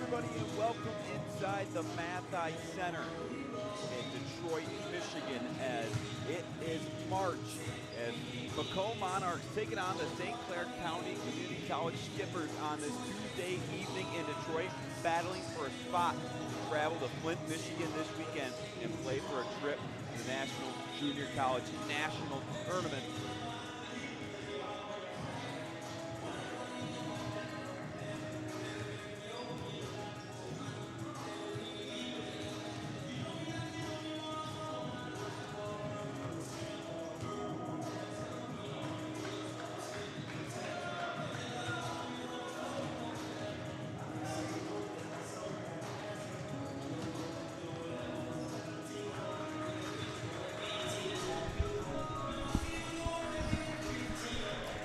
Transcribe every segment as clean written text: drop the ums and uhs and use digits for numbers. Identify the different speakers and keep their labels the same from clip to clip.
Speaker 1: everybody, and welcome inside the Mathi Center in Detroit, Michigan, as it is March, as the Macomb Monarchs taking on the St. Clair County Community College Skippers on this Tuesday evening in Detroit, battling for a spot to travel to Flint, Michigan this weekend and play for a trip to the National Junior College National Tournament.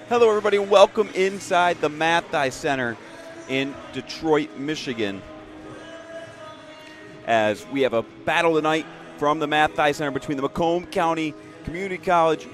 Speaker 1: Hello, everybody, and welcome inside the Mathi Center in Detroit, Michigan. As we have a battle tonight from the Mathi Center between the Macomb County Community College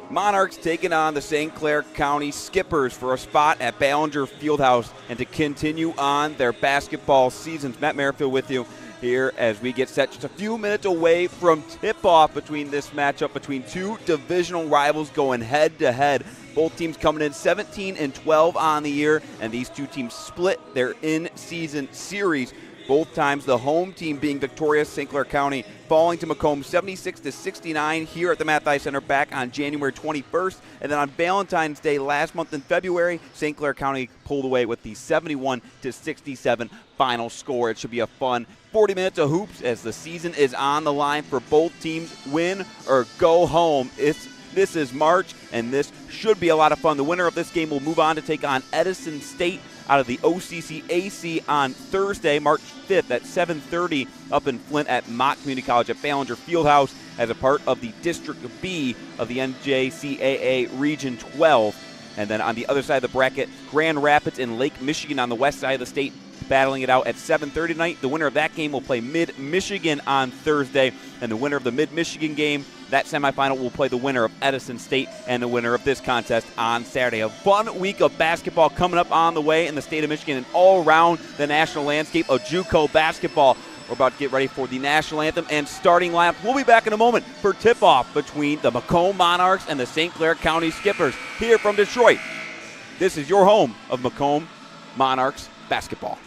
Speaker 1: Monarchs taking on the St. Clair County Skippers for a spot at Ballinger Fieldhouse and to continue on their basketball seasons. Matt Merrifield with you here as we get set just a few minutes away from tip-off between this matchup between two divisional rivals going head-to-head. Both teams coming in 17-12 on the year, and these two teams split their in-season series. Both times the home team being victorious, St. Clair County falling to Macomb 76-69 here at the Mathi Center back on January 21st. And then on Valentine's Day last month in February, St. Clair County pulled away with the 71-67 final score. It should be a fun 40 minutes of hoops as the season is on the line for both teams. Win or go home. This is March, and this should be a lot of fun. The winner of this game will move on to take on Edison State out of the OCCAC on Thursday, March 5th at 7:30 up in Flint at Mott Community College at Ballinger Fieldhouse as a part of the District B of the NJCAA Region 12. And then on the other side of the bracket, Grand Rapids and Lake Michigan on the west side of the state battling it out at 7:30 tonight. The winner of that game will play Mid-Michigan on Thursday, and the winner of the Mid-Michigan game, that semifinal, will play the winner of Edison State and the winner of this contest on Saturday. A fun week of basketball coming up on the way in the state of Michigan and all around the national landscape of JUCO basketball. We're about to get ready for the national anthem and starting lineup. We'll be back in a moment for tip-off between the Macomb Monarchs and the St. Clair County Skippers here from Detroit. This is your home of Macomb Monarchs basketball.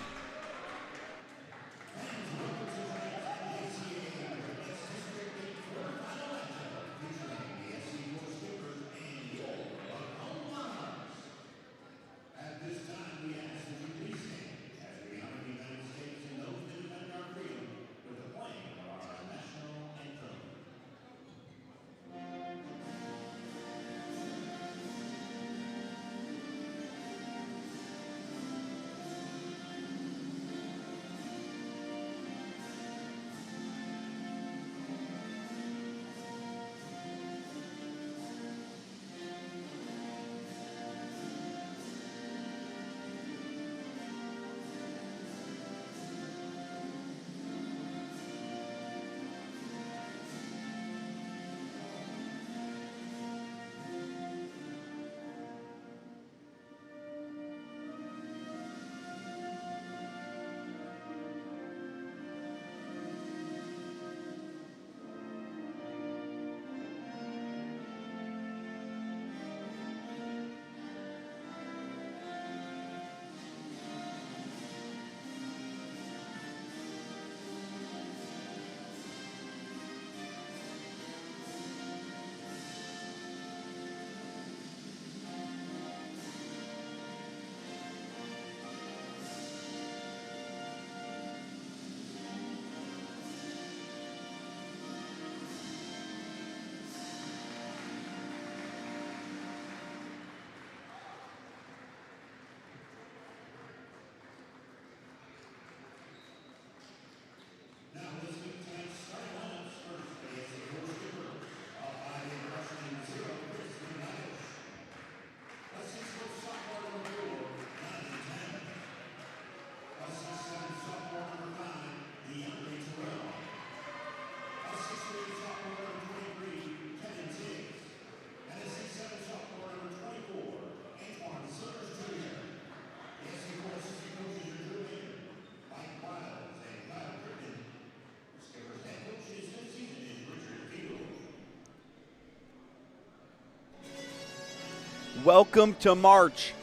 Speaker 1: welcome to March.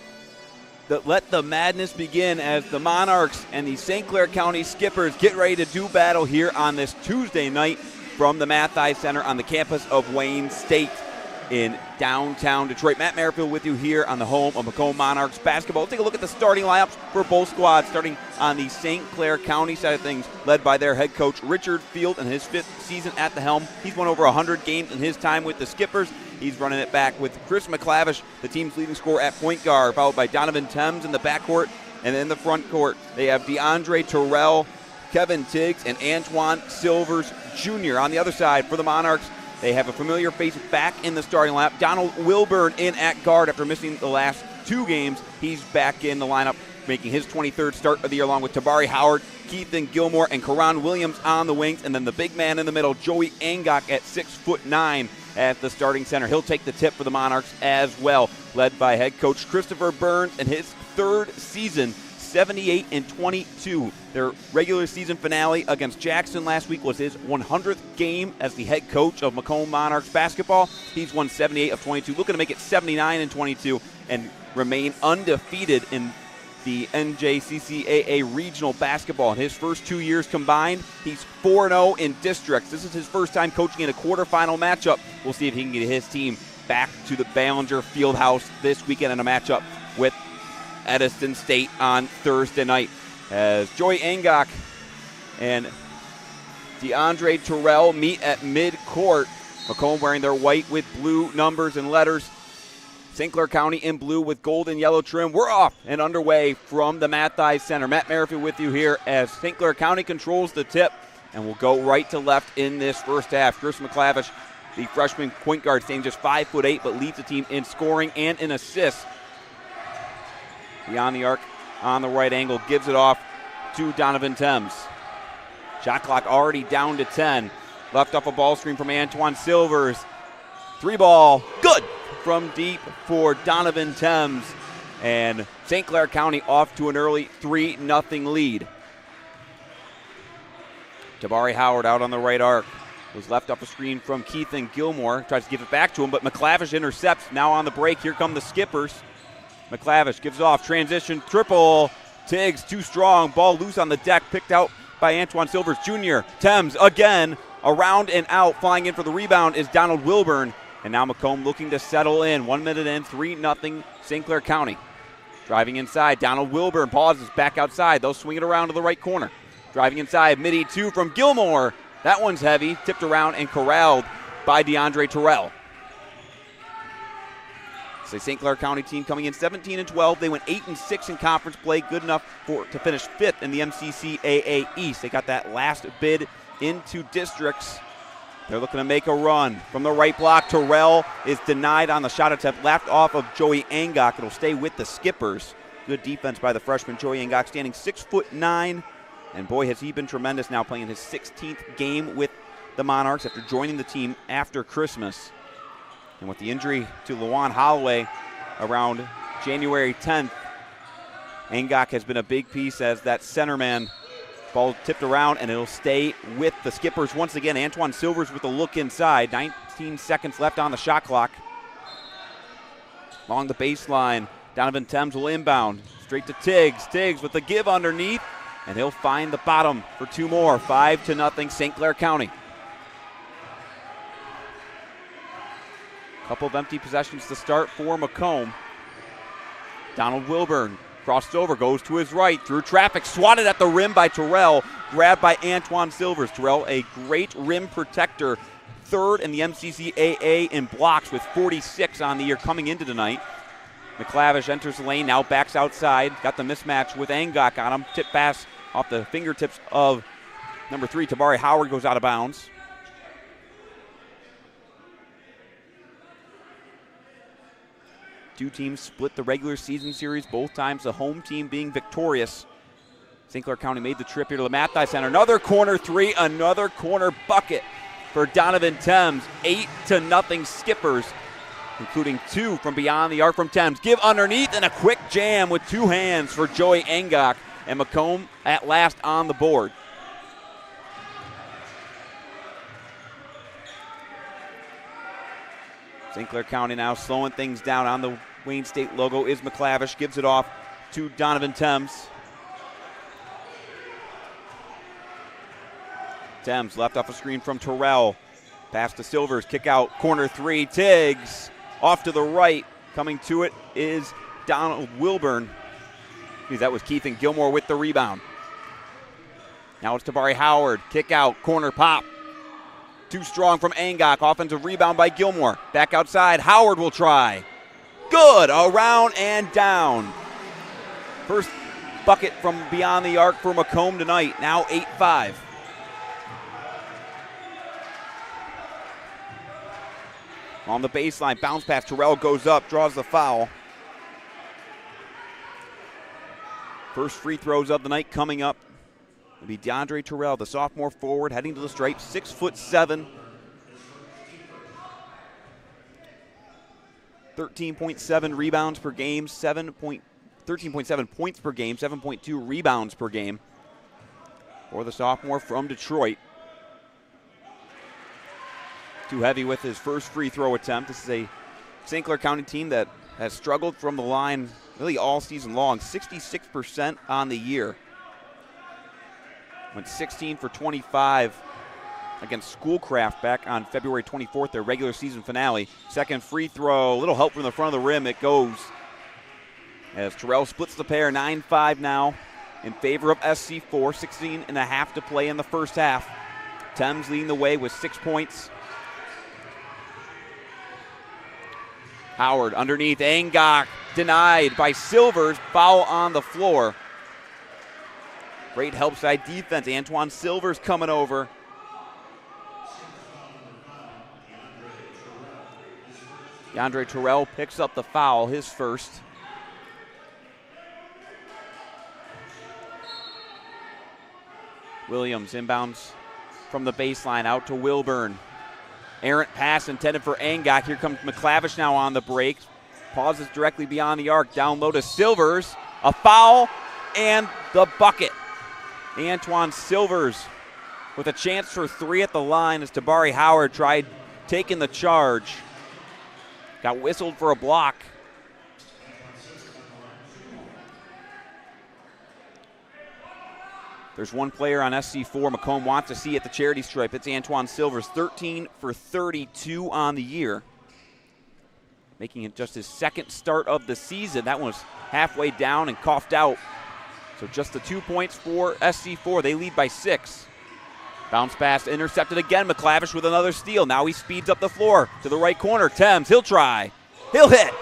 Speaker 1: Let the madness begin as the Monarchs and the St. Clair County Skippers get ready to do battle here on this Tuesday night from the Mathis Center on the campus of Wayne State in downtown Detroit. Matt Merrifield with you here on the home of Macomb Monarchs basketball. Let's take a look at the starting lineups for both squads, starting on the St. Clair County side of things, led by their head coach Richard Field in his 5th season at the helm. He's won over 100 games in his time with the Skippers. He's running it back with Chris McClavish, the team's leading scorer at point guard, followed by Donovan Thames in the backcourt. And in the front court, they have DeAndre Terrell, Kevin Tiggs, and Antoine Silvers Jr. On the other side, for the Monarchs, they have a familiar face back in the starting lineup. Donald Wilburn in at guard after missing the last 2 games. He's back in the lineup, making his 23rd start of the year, along with Tabari Howard, Keithan Gilmore, and Karan Williams on the wings. And then the big man in the middle, Joey Angok, at 6'9" at the starting center. He'll take the tip for the Monarchs as well, led by head coach Christopher Burns in his 3rd season, 78-22. Their regular season finale against Jackson last week was his 100th game as the head coach of Macomb Monarchs basketball. He's won 78 of 22, looking to make it 79-22 and remain undefeated in the NJCCAA regional basketball. In his first 2 years combined, he's 4-0 in districts. This is his first time coaching in a quarterfinal matchup. We'll see if he can get his team back to the Ballinger Fieldhouse this weekend in a matchup with Edison State on Thursday night, as Joey Angok and DeAndre Terrell meet at mid-court. Macomb wearing their white with blue numbers and letters. St. Clair County in blue with gold and yellow trim. We're off and underway from the Mathis Center. Matt Merrifield with you here as St. Clair County controls the tip, and will go right to left in this first half. Chris McClavish, the freshman point guard, staying just 5'8", but leads the team in scoring and in assists. Beyond the arc on the right angle, gives it off to Donovan Thames. Shot clock already down to 10. Left off a ball screen from Antoine Silvers. 3-ball, good from deep for Donovan Thames. And St. Clair County off to an early 3-0 lead. Tabari Howard out on the right arc. Was left off a screen from Keithan Gilmore. Tries to give it back to him, but McClavish intercepts. Now on the break, here come the Skippers. McClavish gives off, transition, triple. Tiggs too strong, ball loose on the deck, picked out by Antoine Silvers Jr. Thames again, around and out, flying in for the rebound is Donald Wilburn. And now Macomb looking to settle in. 1 minute in, 3-0 St. Clair County. Driving inside, Donald Wilburn pauses back outside. They'll swing it around to the right corner. Driving inside, midi 2 from Gilmore. That one's heavy, tipped around and corralled by DeAndre Terrell. The St. Clair County team coming in 17-12. They went 8-6 in conference play, good enough to finish 5th in the MCCAA East. They got that last bid into districts. They're looking to make a run. From the right block, Terrell is denied on the shot attempt, left off of Joey Angok. It'll stay with the Skippers. Good defense by the freshman Joey Angok, standing 6'9", and boy has he been tremendous now, playing his 16th game with the Monarchs after joining the team after Christmas. And with the injury to Lawan Holloway around January 10th, Angok has been a big piece as that centerman. Ball tipped around, and it'll stay with the Skippers once again. Antoine Silvers with a look inside. 19 seconds left on the shot clock. Along the baseline, Donovan Thames will inbound. Straight to Tiggs. Tiggs with the give underneath, and he'll find the bottom for 2 more. 5-0 St. Clair County. Couple of empty possessions to start for Macomb. Donald Wilburn crossed over, goes to his right, through traffic, swatted at the rim by Terrell, grabbed by Antoine Silvers. Terrell, a great rim protector, 3rd in the MCCAA in blocks with 46 on the year coming into tonight. McClavish enters the lane, now backs outside, got the mismatch with Angok on him. Tip pass off the fingertips of number 3, Tabari Howard, goes out of bounds. Two teams split the regular season series, both times the home team being victorious. St. Clair County made the trip here to the Mathis Center. Another corner 3, another corner bucket for Donovan Thames. 8-0 Skippers, including 2 from beyond the arc from Thames. Give underneath and a quick jam with 2 hands for Joey Angok, and Macomb at last on the board. St. Clair County now slowing things down on the Wayne State logo is McClavish. Gives it off to Donovan Thames. Thames left off a screen from Terrell. Pass to Silvers. Kick out. Corner three. Tiggs off to the right. Coming to it is Donald Wilburn. That was Keith and Gilmore with the rebound. Now it's Tabari Howard. Kick out. Corner pop. Too strong from Angok. Offensive rebound by Gilmore. Back outside. Howard will try. Good. Around and down. First bucket from beyond the arc for Macomb tonight. Now 8-5. On the baseline. Bounce pass. Terrell goes up. Draws the foul. First free throws of the night coming up. It'll be DeAndre Terrell, the sophomore forward, heading to the stripe, 6'7". 13.7 rebounds per game, 13.7 points per game, 7.2 rebounds per game for the sophomore from Detroit. Too heavy with his first free throw attempt. This is a St. Clair County team that has struggled from the line really all season long, 66% on the year. Went 16 for 25 against Schoolcraft back on February 24th, their regular season finale. Second free throw, a little help from the front of the rim. It goes as Terrell splits the pair, 9-5 now in favor of SC4, 16.5 to play in the first half. Thames leading the way with 6 points. Howard underneath, Angok denied by Silvers, foul on the floor. Great help side defense. Antoine Silvers coming over. DeAndre Terrell picks up the foul, his first. Williams inbounds from the baseline out to Wilburn. Errant pass intended for Angok. Here comes McClavish now on the break. Pauses directly beyond the arc. Down low to Silvers. A foul and the bucket. Antoine Silvers with a chance for three at the line as Tabari Howard tried taking the charge. Got whistled for a block. There's one player on SC4 Macomb wants to see at the charity stripe. It's Antoine Silvers, 13 for 32 on the year. Making it just his second start of the season. That one was halfway down and coughed out. So just the 2 points for SC4. They lead by 6. Bounce pass intercepted again. McClavish with another steal. Now he speeds up the floor to the right corner. Thames, he'll try. He'll hit.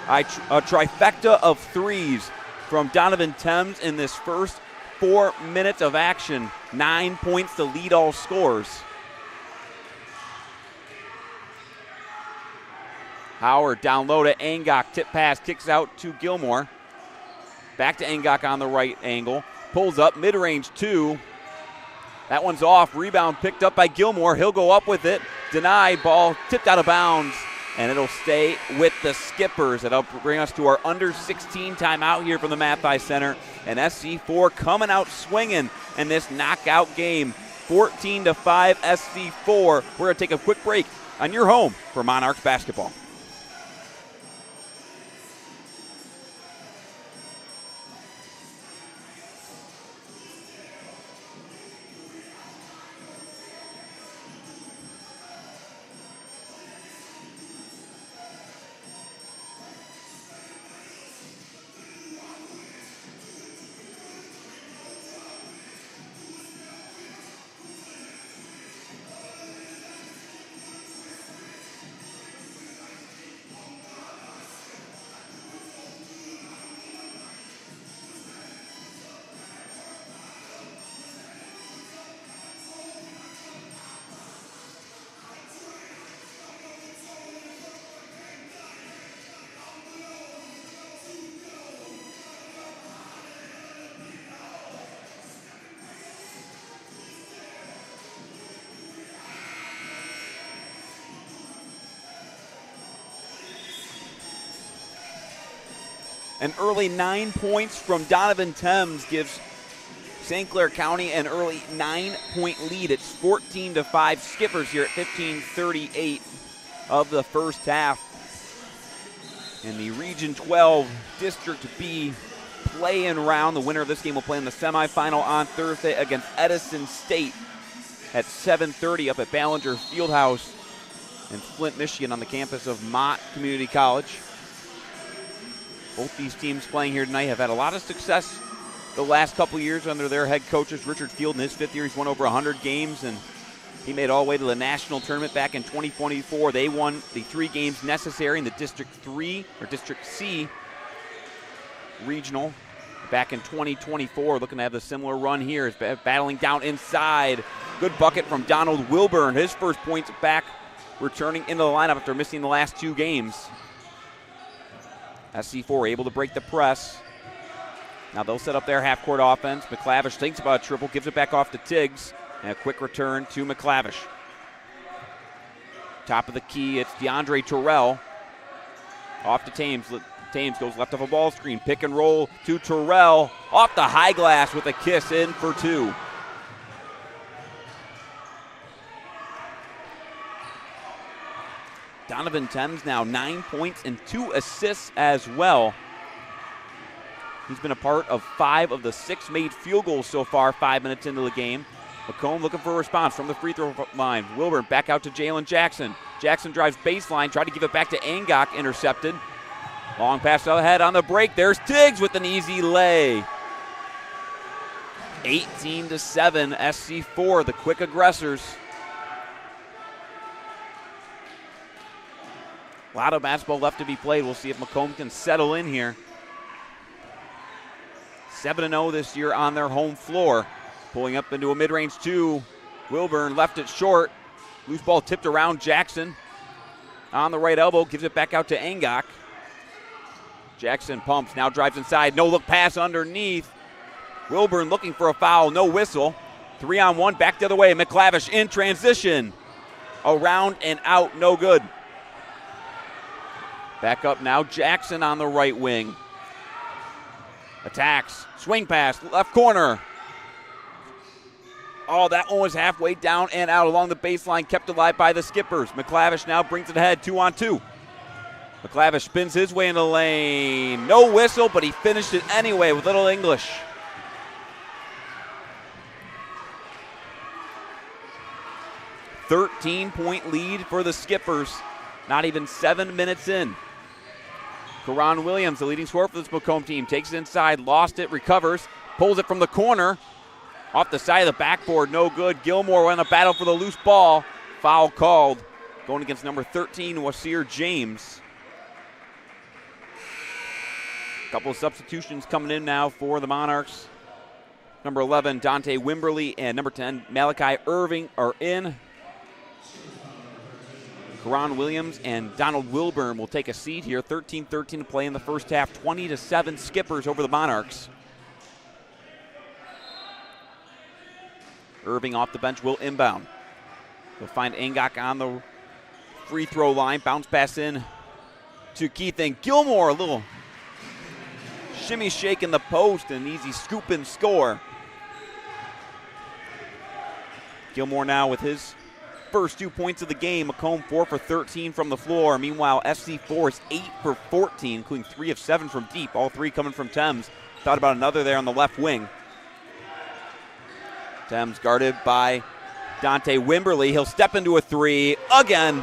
Speaker 1: A trifecta of threes from Donovan Thames in this first 4 minutes of action. 9 points to lead all scores. Howard down low to Angok. Tip pass kicks out to Gilmore. Back to Angok on the right angle. Pulls up, mid-range 2. That one's off. Rebound picked up by Gilmore. He'll go up with it. Denied. Ball tipped out of bounds. And it'll stay with the Skippers. That'll bring us to our under 16 timeout here from the Mathai Center. And SC4 coming out swinging in this knockout game. 14-5 SC4. We're going to take a quick break on your home for Monarchs basketball. An early 9 points from Donovan Thames gives St. Clair County an early 9-point lead. It's 14-5 Skippers here at 15:38 of the first half. in the Region 12 District B play-in round. The winner of this game will play in the semifinal on Thursday against Edison State at 7:30 up at Ballinger Fieldhouse in Flint, Michigan on the campus of Mott Community College. Both these teams playing here tonight have had a lot of success the last couple years under their head coaches. Richard Field in his 5th year, he's won over 100 games, and he made it all the way to the national tournament back in 2024. They won the 3 games necessary in the District 3 or District C regional back in 2024. Looking to have a similar run here. Is battling down inside. Good bucket from Donald Wilburn. His first points back, returning into the lineup after missing the last 2 games. SC4 able to break the press. Now they'll set up their half-court offense. McClavish thinks about a triple, gives it back off to Tiggs. And a quick return to McClavish. Top of the key, it's DeAndre Terrell. Off to Thames. Thames goes left of a ball screen. Pick and roll to Terrell. Off the high glass with a kiss in for 2. Donovan Thames now 9 points and 2 assists as well. He's been a part of 5 of the 6 made field goals so far, 5 minutes into the game. Macomb looking for a response from the free throw line. Wilburn back out to Jalen Jackson. Jackson drives baseline, tried to give it back to Angok, intercepted. Long pass ahead on the break. There's Tiggs with an easy lay. 18-7, SC4, the quick aggressors. A lot of basketball left to be played. We'll see if Macomb can settle in here. 7-0 this year on their home floor. Pulling up into a mid-range 2. Wilburn left it short. Loose ball tipped around Jackson. On the right elbow, gives it back out to Angok. Jackson pumps, now drives inside. No look pass underneath. Wilburn looking for a foul, no whistle. 3-on-1, back the other way. McClavish in transition. Around and out, no good. Back up now, Jackson on the right wing. Attacks, swing pass, left corner. Oh, that one was halfway down and out along the baseline, kept alive by the Skippers. McClavish now brings it ahead, 2-on-2. McClavish spins his way in the lane. No whistle, but he finished it anyway with Little English. "13-point lead for the Skippers. Not even 7 minutes in. Karan Williams, the leading scorer for this Macomb team, takes it inside, lost it, recovers, pulls it from the corner. Off the side of the backboard, no good. Gilmore won a battle for the loose ball. Foul called. Going against number 13, Wasir James. A couple of substitutions coming in now for the Monarchs. Number 11, Dante Wimberly, and number 10, Malachi Irving are in. Karan Williams and Donald Wilburn will take a seat here. 13-13 to play in the first half. 20-7 Skippers over the Monarchs. Irving off the bench will inbound. He'll find Angok on the free throw line. Bounce pass in to Keith and Gilmore. A little shimmy shake in the post and an easy scoop and score. Gilmore now with his first 2 points of the game. Macomb 4 for 13 from the floor. Meanwhile, SC4 is 8 for 14, including 3 of 7 from deep. All 3 coming from Thames. Thought about another there on the left wing. Thames guarded by Dante Wimberly. He'll step into a 3 again.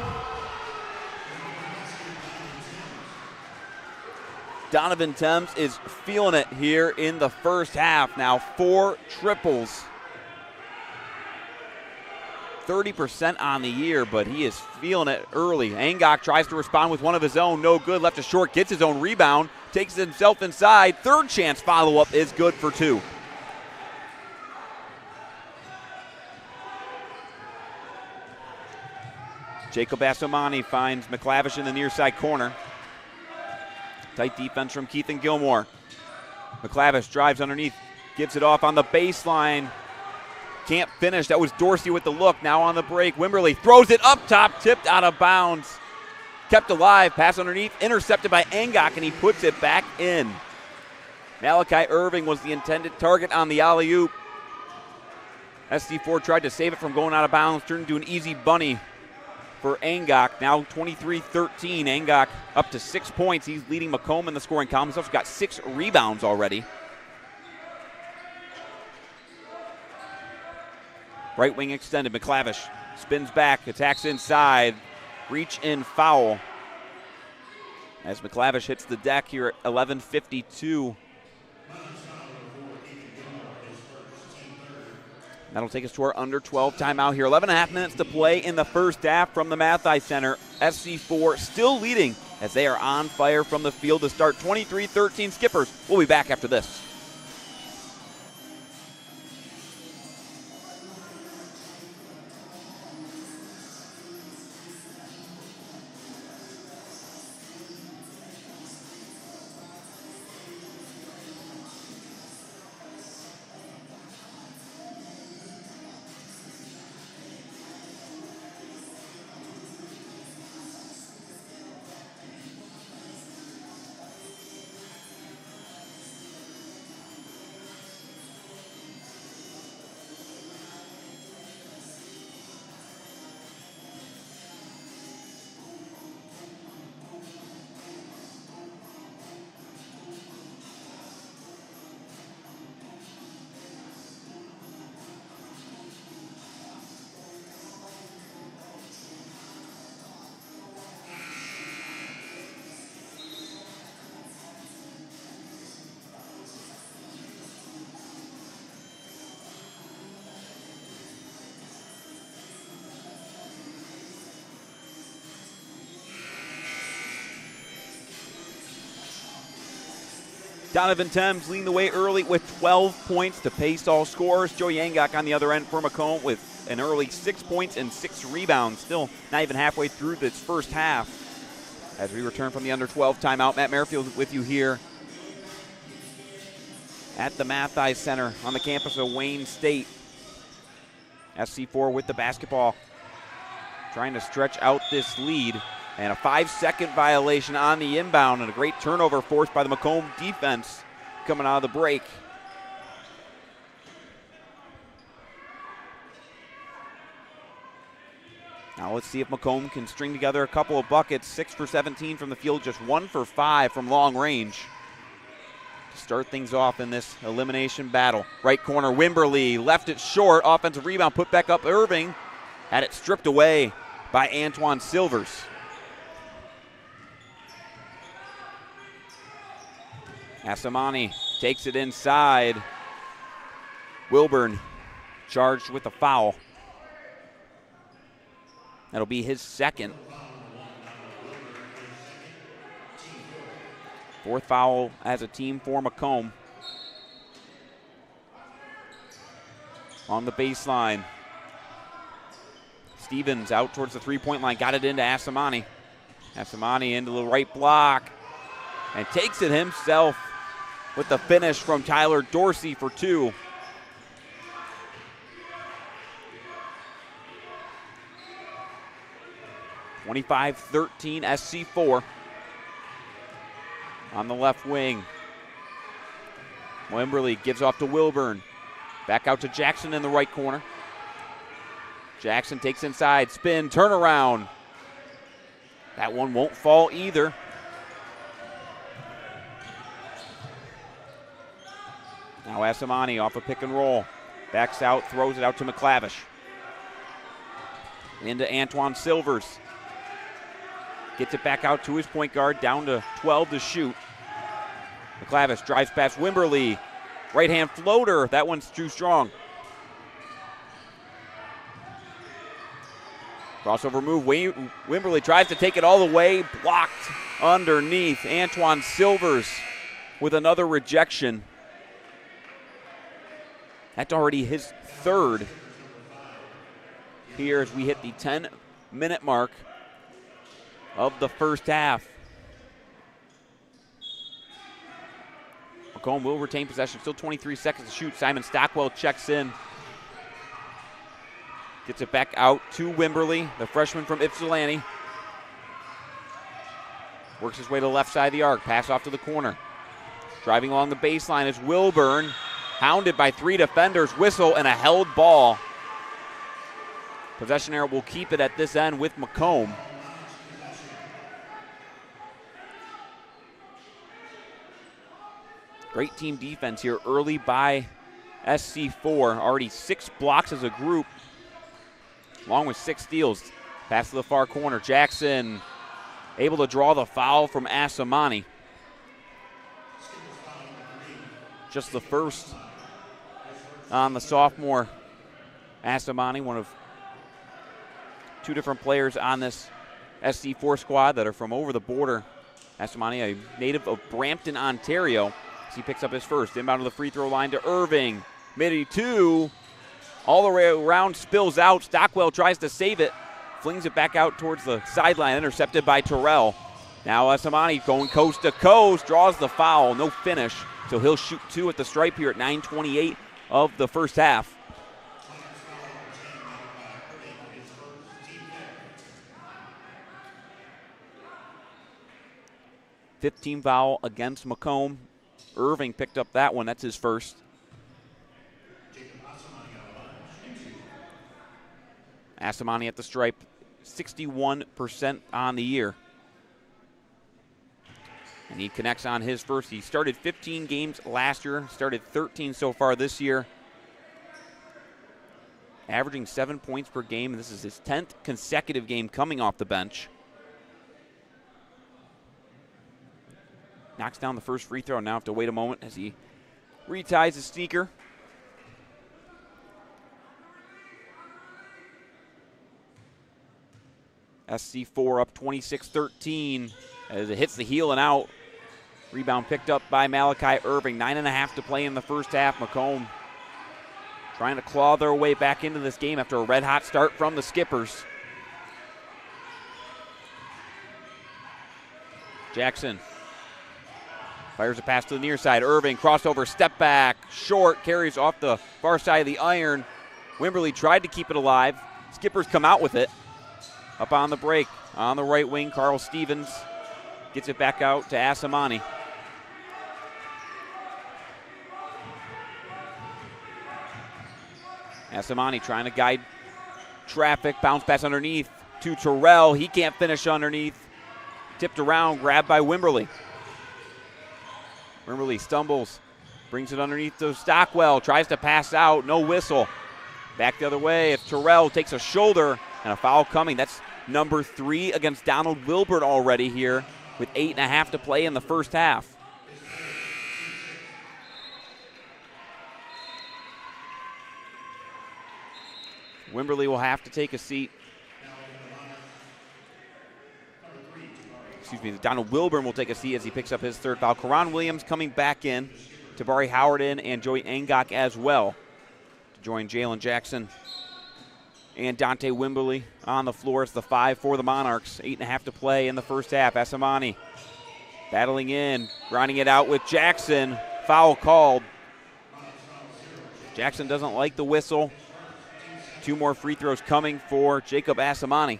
Speaker 1: Donovan Thames is feeling it here in the first half. Now 4 triples. 30% on the year, but he is feeling it early. Angok tries to respond with one of his own. No good. Left it short. Gets his own rebound. Takes it himself inside. Third chance follow-up is good for 2. Jacob Asomani finds McClavish in the near side corner. Tight defense from Keith and Gilmore. McClavish drives underneath, gives it off on the baseline. Can't finish. That was Dorsey with the look. Now on the break, Wimberly throws it up top, tipped out of bounds. Kept alive, pass underneath, intercepted by Angok, and he puts it back in. Malachi Irving was the intended target on the alley-oop. SC4 tried to save it from going out of bounds, turned into an easy bunny for Angok. Now 23-13. Angok up to 6 points. He's leading Macomb in the scoring column. He's also got 6 rebounds already. Right wing extended. McClavish spins back, attacks inside. Reach in foul. As McClavish hits the deck here at 11:52. That'll take us to our under 12 timeout here. 11.5 minutes to play in the first half from the Mathai Center. SC4 still leading as they are on fire from the field to start. 23-13 Skippers. We'll be back after this. Donovan Thames leading the way early with 12 points to pace all scorers. Joey Angok on the other end for Macomb with an early 6 points and 6 rebounds. Still not even halfway through this first half. As we return from the under 12 timeout, Matt Merrifield with you here at the Mathai Center on the campus of Wayne State. SC4 with the basketball, trying to stretch out this lead. And a 5-second violation on the inbound, and a great turnover forced by the Macomb defense coming out of the break. Now let's see if Macomb can string together a couple of buckets. 6 for 17 from the field, just 1 for 5 from long range to start things off in this elimination battle. Right corner, Wimberly left it short. Offensive rebound, put back up Irving. Had it stripped away by Antoine Silvers. Asamani takes it inside. Wilburn charged with a foul. That'll be his second. 4th foul as a team for Macomb. On the baseline. Stevens out towards the three-point line. Got it into Asamani. Asamani into the right block. And takes it himself with the finish from Tyler Dorsey for 2. (25-13) SC4 on the left wing. Wimberly gives off to Wilburn. Back out to Jackson in the right corner. Jackson takes inside, spin, turnaround. That one won't fall either. Now Asamani off a pick and roll. Backs out, throws it out to McClavish. Into Antoine Silvers. Gets it back out to his point guard, down to 12 to shoot. McClavish drives past Wimberly. Right hand floater, that one's too strong. Crossover move, Wimberly tries to take it all the way, blocked underneath. Antoine Silvers with another rejection. That's already his 3rd here as we hit the 10-minute mark of the first half. Macomb will retain possession. Still 23 seconds to shoot. Simon Stockwell checks in. Gets it back out to Wimberly, the freshman from Ypsilanti. Works his way to the left side of the arc. Pass off to the corner. Driving along the baseline is Wilburn. Hounded by 3 defenders, whistle, and a held ball. Possession error will keep it at this end with Macomb. Great team defense here early by SC4. Already 6 blocks as a group, along with 6 steals. Pass to the far corner. Jackson able to draw the foul from Asamani. Just the first on the sophomore Asamani, one of 2 different players on this SC4 squad that are from over the border. Asamani, a native of Brampton, Ontario. He picks up his first. Inbound to the free throw line to Irving. Midi 2. All the way around, spills out. Stockwell tries to save it. Flings it back out towards the sideline. Intercepted by Terrell. Now Asamani going coast to coast. Draws the foul. No finish. So he'll shoot 2 at the stripe here at 9:28 of the first half. Fifth-team foul against Macomb. Irving picked up that one. That's his first. Asamani at the stripe, 61% on the year. And he connects on his first. He started 15 games last year, started 13 so far this year. Averaging 7 points per game. This is his 10th consecutive game coming off the bench. Knocks down the first free throw. Now have to wait a moment as he reties his sneaker. SC4 up 26-13 as it hits the heel and out. Rebound picked up by Malachi Irving. 9.5 to play in the first half. Macomb trying to claw their way back into this game after a red-hot start from the Skippers. Jackson fires a pass to the near side. Irving, crossover, step back, short, carries off the far side of the iron. Wimberly tried to keep it alive. Skippers come out with it. Up on the break, on the right wing, Carl Stevens gets it back out to Asamani. Asamani trying to guide traffic, bounce pass underneath to Terrell. He can't finish underneath. Tipped around, grabbed by Wimberly. Wimberly stumbles, brings it underneath to Stockwell, tries to pass out, no whistle. Back the other way, it's Terrell, takes a shoulder, and a foul coming. That's number 3 against Donald Wilbert already here with 8.5 to play in the first half. Wimberly will have to take a seat. Donald Wilburn will take a seat as he picks up his 3rd foul. Karan Williams coming back in. Tabari Howard in, and Joey Angok as well to join Jalen Jackson and Dante Wimberly on the floor. It's the 5 for the Monarchs. 8.5 to play in the first half. Asamani battling in, grinding it out with Jackson. Foul called. Jackson doesn't like the whistle. 2 more free throws coming for Jacob Asamani.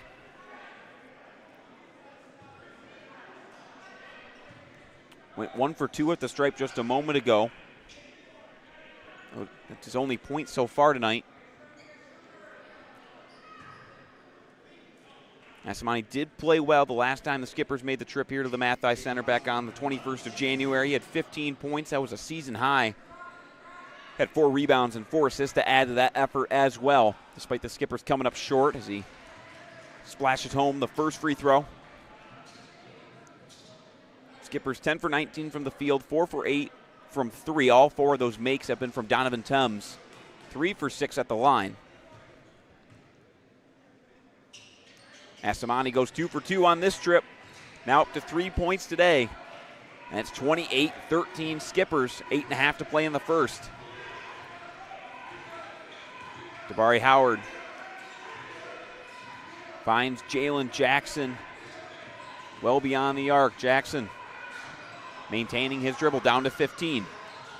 Speaker 1: Went 1 for 2 at the stripe just a moment ago. That's his only point so far tonight. Asamani did play well the last time the Skippers made the trip here to the Mathai Center back on the 21st of January. He had 15 points. That was a season high. Had 4 rebounds and 4 assists to add to that effort as well, despite the Skippers coming up short as he splashes home the first free throw. Skippers 10 for 19 from the field, 4 for 8 from 3. All 4 of those makes have been from Donovan Thames. 3 for 6 at the line. Asamani goes 2 for 2 on this trip. Now up to 3 points today. And it's 28-13 Skippers, 8.5 to play in the first. Tabari Howard finds Jalen Jackson well beyond the arc. Jackson maintaining his dribble down to 15.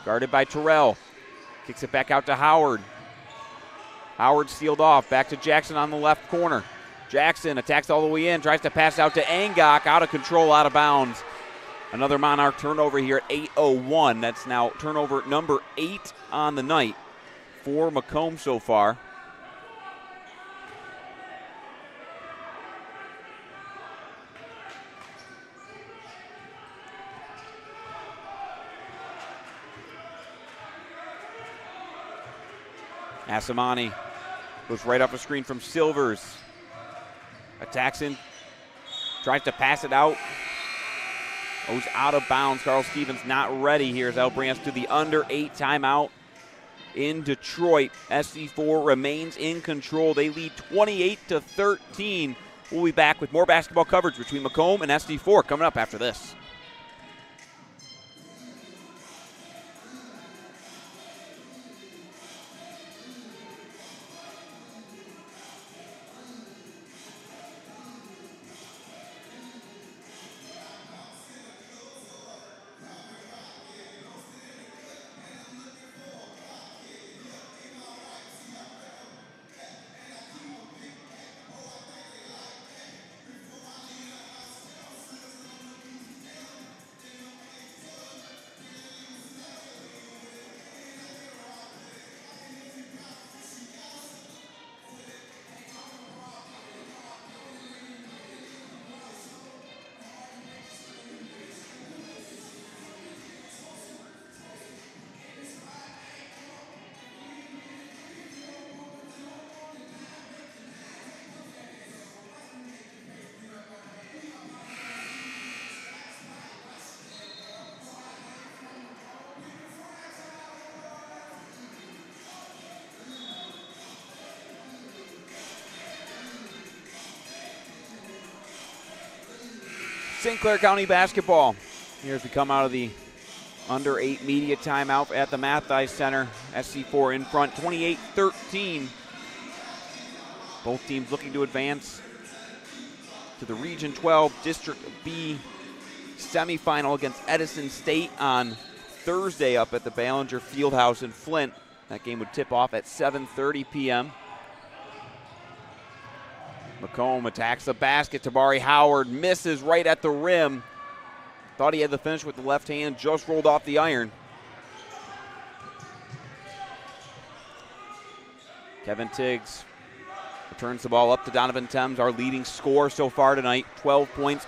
Speaker 1: Guarded by Terrell. Kicks it back out to Howard. Howard sealed off. Back to Jackson on the left corner. Jackson attacks all the way in. Tries to pass out to Angok. Out of control, out of bounds. Another Monarch turnover here at 8:01. That's now turnover number 8 on the night for Macomb so far. Asamani goes right off a screen from Silvers. Attacks in, tries to pass it out. Goes out of bounds. Carl Stevens not ready here as that'll bring us to the under 8 timeout in Detroit. SC4 remains in control. They lead 28-13. We'll be back with more basketball coverage between Macomb and SC4 coming up after this. St. Clair County basketball. Here as we come out of the under 8 media timeout at the Matthijs Center. SC4 in front, 28-13. Both teams looking to advance to the Region 12 District B semifinal against Edison State on Thursday up at the Ballinger Fieldhouse in Flint. That game would tip off at 7:30 p.m. Macomb attacks the basket. Tabari Howard misses right at the rim. Thought he had the finish with the left hand, just rolled off the iron. Kevin Tiggs returns the ball up to Donovan Thames, our leading scorer so far tonight. 12 points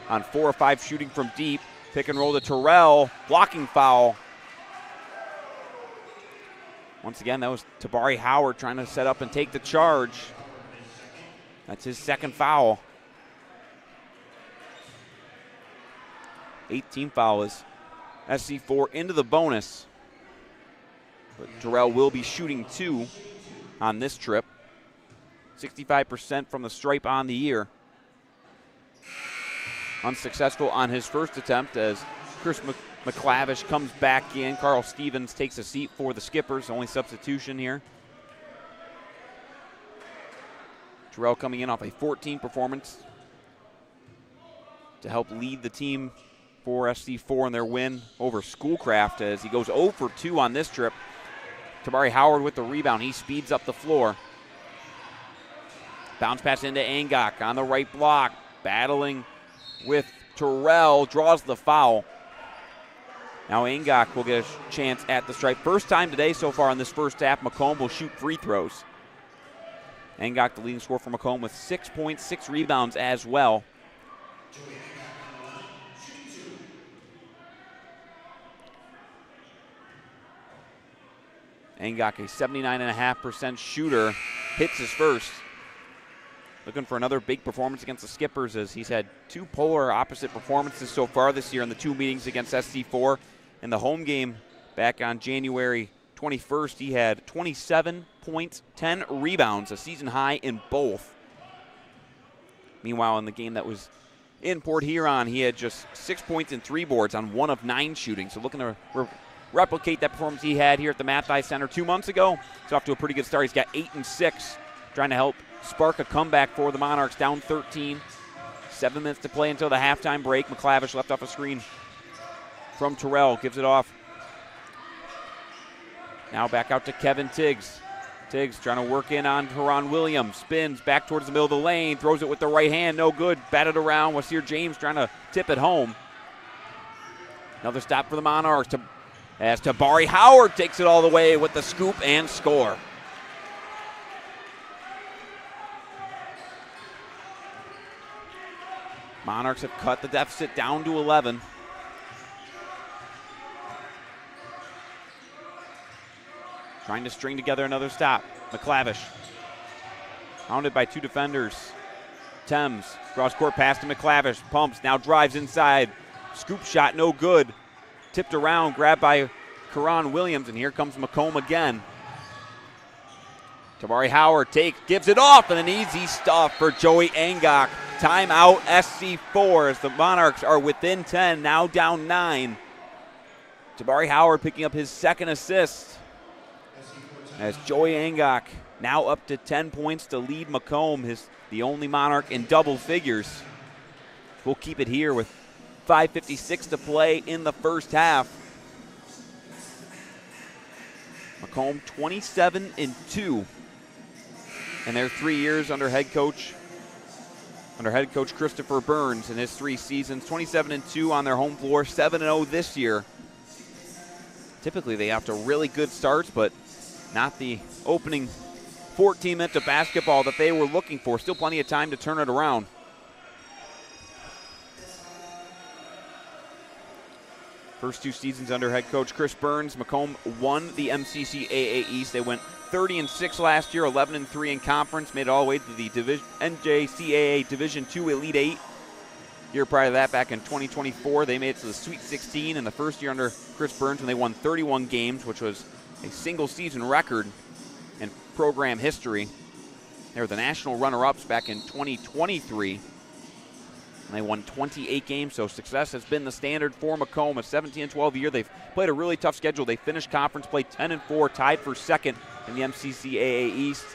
Speaker 1: on 4 or 5 shooting from deep. Pick and roll to Terrell, blocking foul. Once again, that was Tabari Howard trying to set up and take the charge. That's his second foul. 18th foul is SC4 into the bonus. But Terrell will be shooting 2 on this trip. 65% from the stripe on the year. Unsuccessful on his first attempt as Chris McClavish comes back in. Carl Stevens takes a seat for the Skippers, only substitution here. Terrell coming in off a 14 performance to help lead the team for SC4 in their win over Schoolcraft as he goes 0 for 2 on this trip. Tabari Howard with the rebound. He speeds up the floor. Bounce pass into Angok on the right block. Battling with Terrell. Draws the foul. Now Angok will get a chance at the stripe. First time today so far in this first half, Macomb will shoot free throws. Angok, the leading scorer for Macomb, with 6 points, 6 rebounds as well. Angok, a 79.5% shooter, hits his first. Looking for another big performance against the Skippers as he's had 2 polar opposite performances so far this year in the 2 meetings against SC4. In the home game back on January 21st, he had 27 points, 10 rebounds, a season high in both. Meanwhile, in the game that was in Port Huron, he had just 6 points and 3 boards on 1 of 9 shooting. So looking to replicate that performance he had here at the Matthijs Center 2 months ago. He's off to a pretty good start. He's got 8 and 6, trying to help spark a comeback for the Monarchs, down 13. 7 minutes to play until the halftime break. McClavish left off a screen from Terrell, gives it off. Now back out to Kevin Tiggs. Tiggs trying to work in on Teron Williams. Spins back towards the middle of the lane. Throws it with the right hand. No good. Batted around. Wasir James trying to tip it home. Another stop for the Monarchs as Tabari Howard takes it all the way with the scoop and score. Monarchs have cut the deficit down to 11. trying to string together another stop. McClavish, hounded by two defenders. Thames, cross-court pass to McClavish, pumps, now drives inside. Scoop shot, no good. Tipped around, grabbed by Karan Williams, and here comes Macomb again. Tabari Howard gives it off, and an easy stuff for Joey Angok. Timeout SC4 as the Monarchs are within 10, now down 9. Tabari Howard picking up his second assist as Joey Angok now up to 10 points to lead Macomb, the only Monarch in double figures. We'll keep it here with 5:56 to play in the first half. Macomb 27-2 in their 3 years under head coach Christopher Burns in his 3 seasons. 27-2 on their home floor, 7-0 this year. Typically they have to really good starts, but not the opening 14 minutes of basketball that they were looking for. Still plenty of time to turn it around. First 2 seasons under head coach Chris Burns, Macomb won the MCCAA East. They went 30-6 last year, 11-3 in conference, made it all the way to the NJCAA Division II Elite 8. Year prior to that, back in 2024, they made it to the Sweet 16 in the first year under Chris Burns when they won 31 games, which was a single season record in program history. They were the national runner-ups back in 2023. And they won 28 games, so success has been the standard for Macomb. A 17-12 year. They've played a really tough schedule. They finished conference play 10-4, tied for second in the MCCAA East.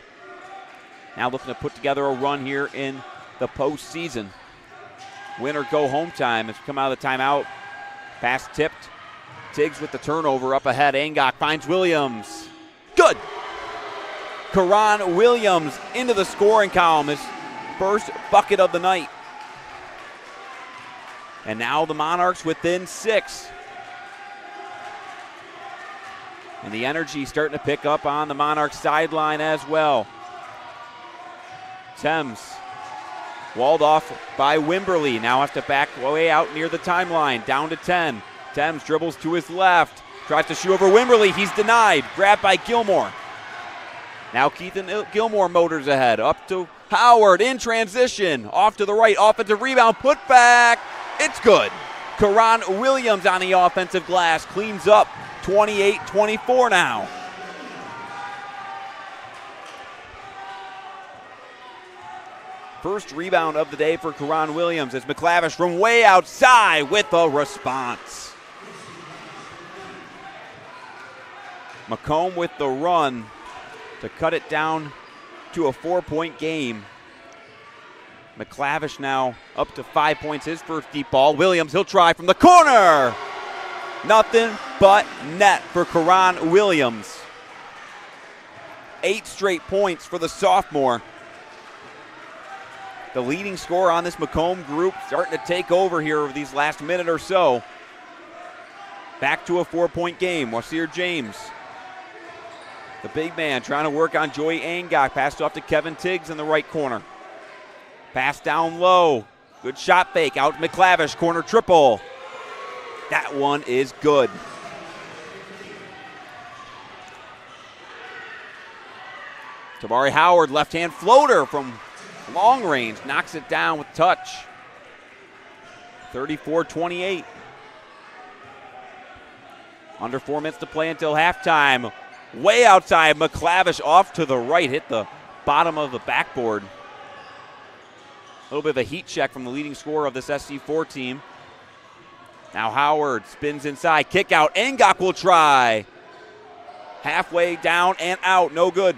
Speaker 1: Now looking to put together a run here in the postseason. Win or go home time has come out of the timeout. Pass tipped. Tiggs with the turnover up ahead. Angok finds Williams. Good! Karan Williams into the scoring column. His first bucket of the night. And now the Monarchs within 6. And the energy starting to pick up on the Monarchs sideline as well. Thames walled off by Wimberly. Now has to back way out near the timeline. Down to 10. Thames dribbles to his left. Tries to shoot over Wimberly. He's denied. Grabbed by Gilmore. Now Keithan Gilmore motors ahead. Up to Howard in transition. Off to the right. Offensive rebound. Put back. It's good. Karan Williams on the offensive glass. Cleans up. 28-24 now. First rebound of the day for Karan Williams as McClavish from way outside with a response. Macomb with the run to cut it down to a 4-point game. McClavish now up to 5 points, his first deep ball. Williams, he'll try from the corner. Nothing but net for Karan Williams. 8 straight points for the sophomore. The leading scorer on this Macomb group starting to take over here over these last minute or so. Back to a 4-point game. Wasir James, the big man, trying to work on Joey Angok. Passed off to Kevin Tiggs in the right corner. Pass down low. Good shot fake. Out McClavish. Corner triple. That one is good. Tabari Howard, left-hand floater from long range. Knocks it down with touch. 34-28. Under 4 minutes to play until halftime. Way outside. McClavish off to the right. Hit the bottom of the backboard. A little bit of a heat check from the leading scorer of this SC4 team. Now Howard spins inside. Kick out. Angok will try. Halfway down and out. No good.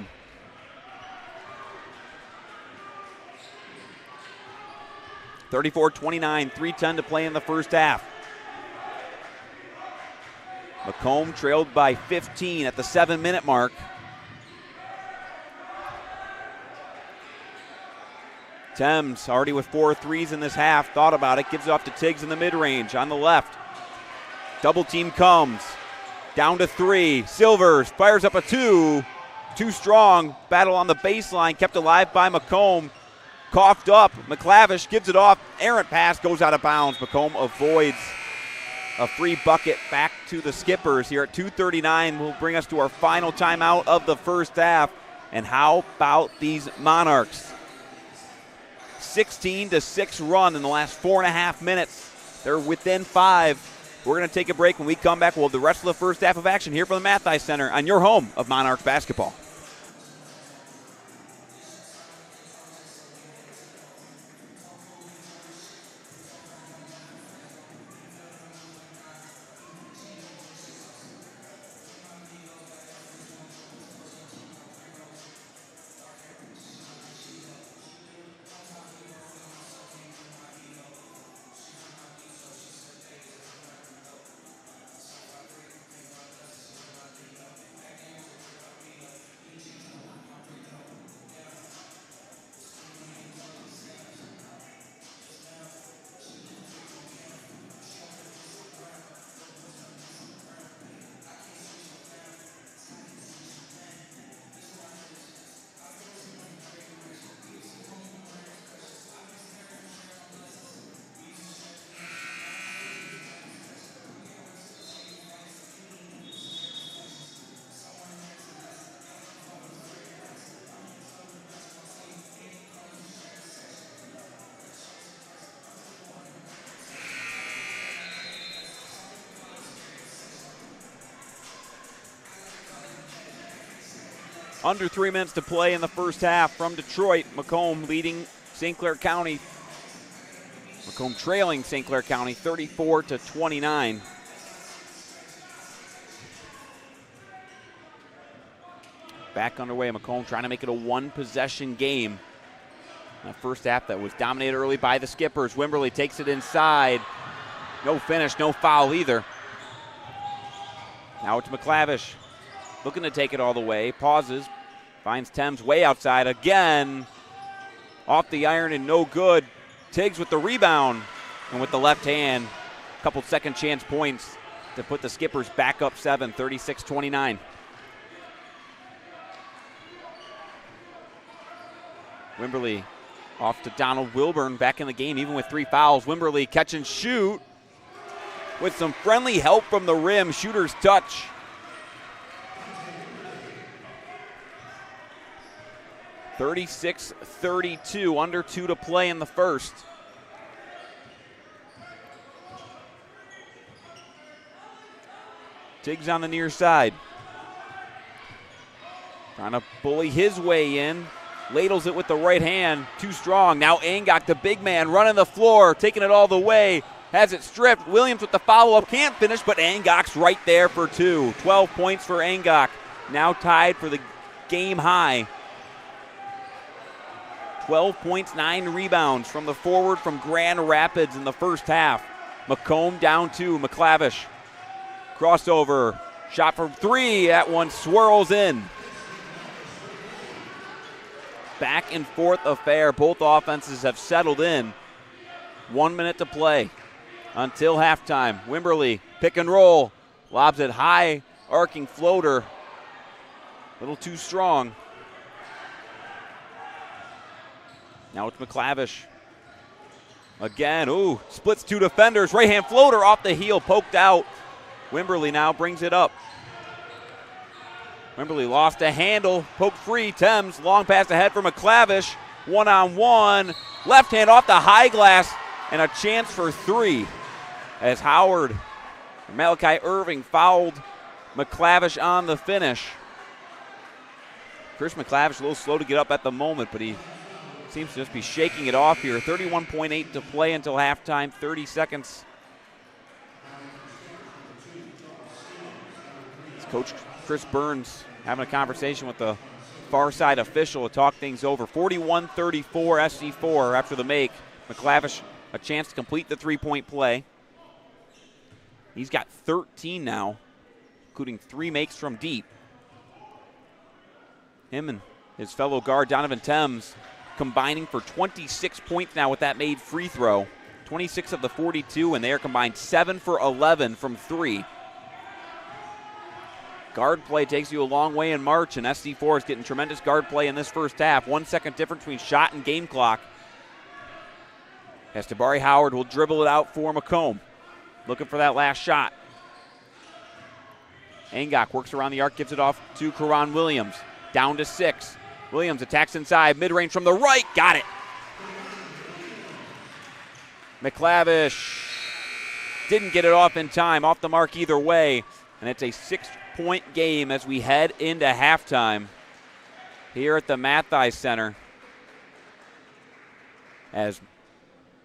Speaker 1: (34-29). 3:10 to play in the first half. Macomb trailed by 15 at the 7-minute mark. Thames already with 4 threes in this half. Thought about it. Gives it off to Tiggs in the mid-range on the left. Double team comes. Down to 3. Silvers fires up a 2. Too strong. Battle on the baseline. Kept alive by Macomb. Coughed up. McClavish gives it off. Errant pass goes out of bounds. Macomb avoids a free bucket back to the Skippers here at 2:39 will bring us to our final timeout of the first half. And how about these Monarchs? 16-6 run in the last 4.5 minutes. They're within 5. We're going to take a break. When we come back, we'll have the rest of the first half of action here from the Mathis Center on your home of Monarchs basketball. Under 3 minutes to play in the first half from Detroit. Macomb leading St. Clair County. Macomb trailing St. Clair County 34-29. Back underway. Macomb trying to make it a one-possession game. That first half that was dominated early by the Skippers. Wimberly takes it inside. No finish, no foul either. Now it's McClavish. Looking to take it all the way. Pauses. Finds Thames way outside again. Off the iron and no good. Tiggs with the rebound. And with the left hand, a couple second chance points to put the Skippers back up 7, 36-29. Wimberly off to Donald Wilburn back in the game, even with 3 fouls. Wimberly catch and shoot with some friendly help from the rim. Shooter's touch. (36-32), under 2 to play in the first. Tiggs on the near side. Trying to bully his way in. Ladles it with the right hand. Too strong. Now Angok, the big man, running the floor, taking it all the way. Has it stripped. Williams with the follow-up. Can't finish, but Angok's right there for 2. 12 points for Angok. Now tied for the game high. 12 points, 9 rebounds from the forward from Grand Rapids in the first half. Macomb down 2. McClavish. Crossover. Shot from 3. That one swirls in. Back and forth affair. Both offenses have settled in. 1 minute to play until halftime. Wimberly, pick and roll. Lobs it high, arcing floater. A little too strong. Now it's McClavish. Again, ooh, splits 2 defenders. Right hand floater off the heel, poked out. Wimberly now brings it up. Wimberly lost a handle, poked free. Thames, long pass ahead for McClavish. 1-on-1, left hand off the high glass, and a chance for 3 as Howard, Malachi Irving fouled McClavish on the finish. Chris McClavish a little slow to get up at the moment, but he seems to just be shaking it off here. 31.8 to play until halftime, 30 seconds. It's Coach Chris Burns having a conversation with the far side official to talk things over. 41-34 SC4 after the make. McClavish a chance to complete the three-point play. He's got 13 now, including 3 makes from deep. Him and his fellow guard Donovan Thames combining for 26 points now with that made free throw. 26 of the 42, and they are combined 7 for 11 from 3. Guard play takes you a long way in March, and SC4 is getting tremendous guard play in this first half. 1 second difference between shot and game clock. As Tabari Howard will dribble it out for Macomb. looking for that last shot. Angok works around the arc, gives it off to Karan Williams. Down to 6. Williams attacks inside, mid-range from the right, got it. McClavish didn't get it off in time, off the mark either way, and it's a 6-point game as we head into halftime here at the Matthijs Center. As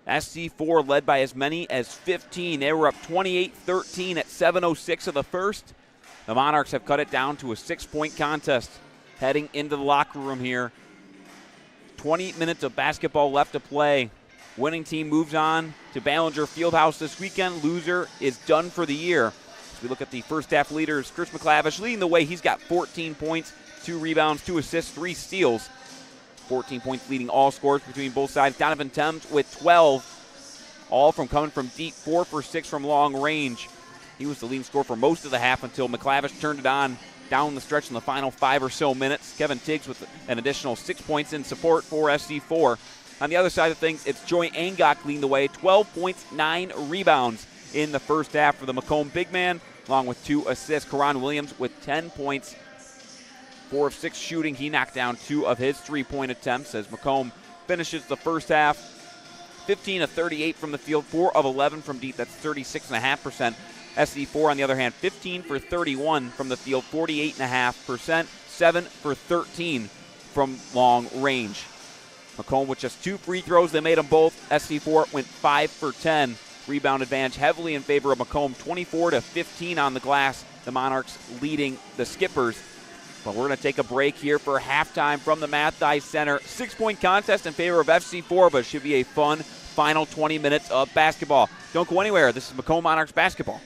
Speaker 1: SC4 led by as many as 15. They were up 28-13 at 7:06 of the first. The Monarchs have cut it down to a 6-point contest heading into the locker room here. 20 minutes of basketball left to play. Winning team moves on to Ballinger Fieldhouse this weekend. Loser is done for the year. As we look at the first half leaders, Chris McClavish leading the way. He's got 14 points, 2 rebounds, 2 assists, 3 steals. 14 points leading all scores between both sides. Donovan Thames with 12, all coming from deep, 4 for 6 from long range. He was the leading scorer for most of the half until McClavish turned it on down the stretch in the final 5 or so minutes. Kevin Tiggs with an additional 6 points in support for SC4. On the other side of things, it's Joy Angok leading the way, 12 points, 9 rebounds in the first half for the Macomb big man, along with 2 assists. Karan Williams with 10 points, 4 of 6 shooting. He knocked down 2 of his 3-point attempts as Macomb finishes the first half 15 of 38 from the field, 4 of 11 from deep. That's 36.5%. SC4, on the other hand, 15 for 31 from the field, 48.5%, 7 for 13 from long range. Macomb with just 2 free throws. They made them both. SC4 went 5 for 10. Rebound advantage heavily in favor of Macomb, 24-15 on the glass. The Monarchs leading the Skippers. But we're going to take a break here for halftime from the Matthijs Center. 6-point contest in favor of SC4, but it should be a fun final 20 minutes of basketball. Don't go anywhere. This is Macomb Monarchs basketball.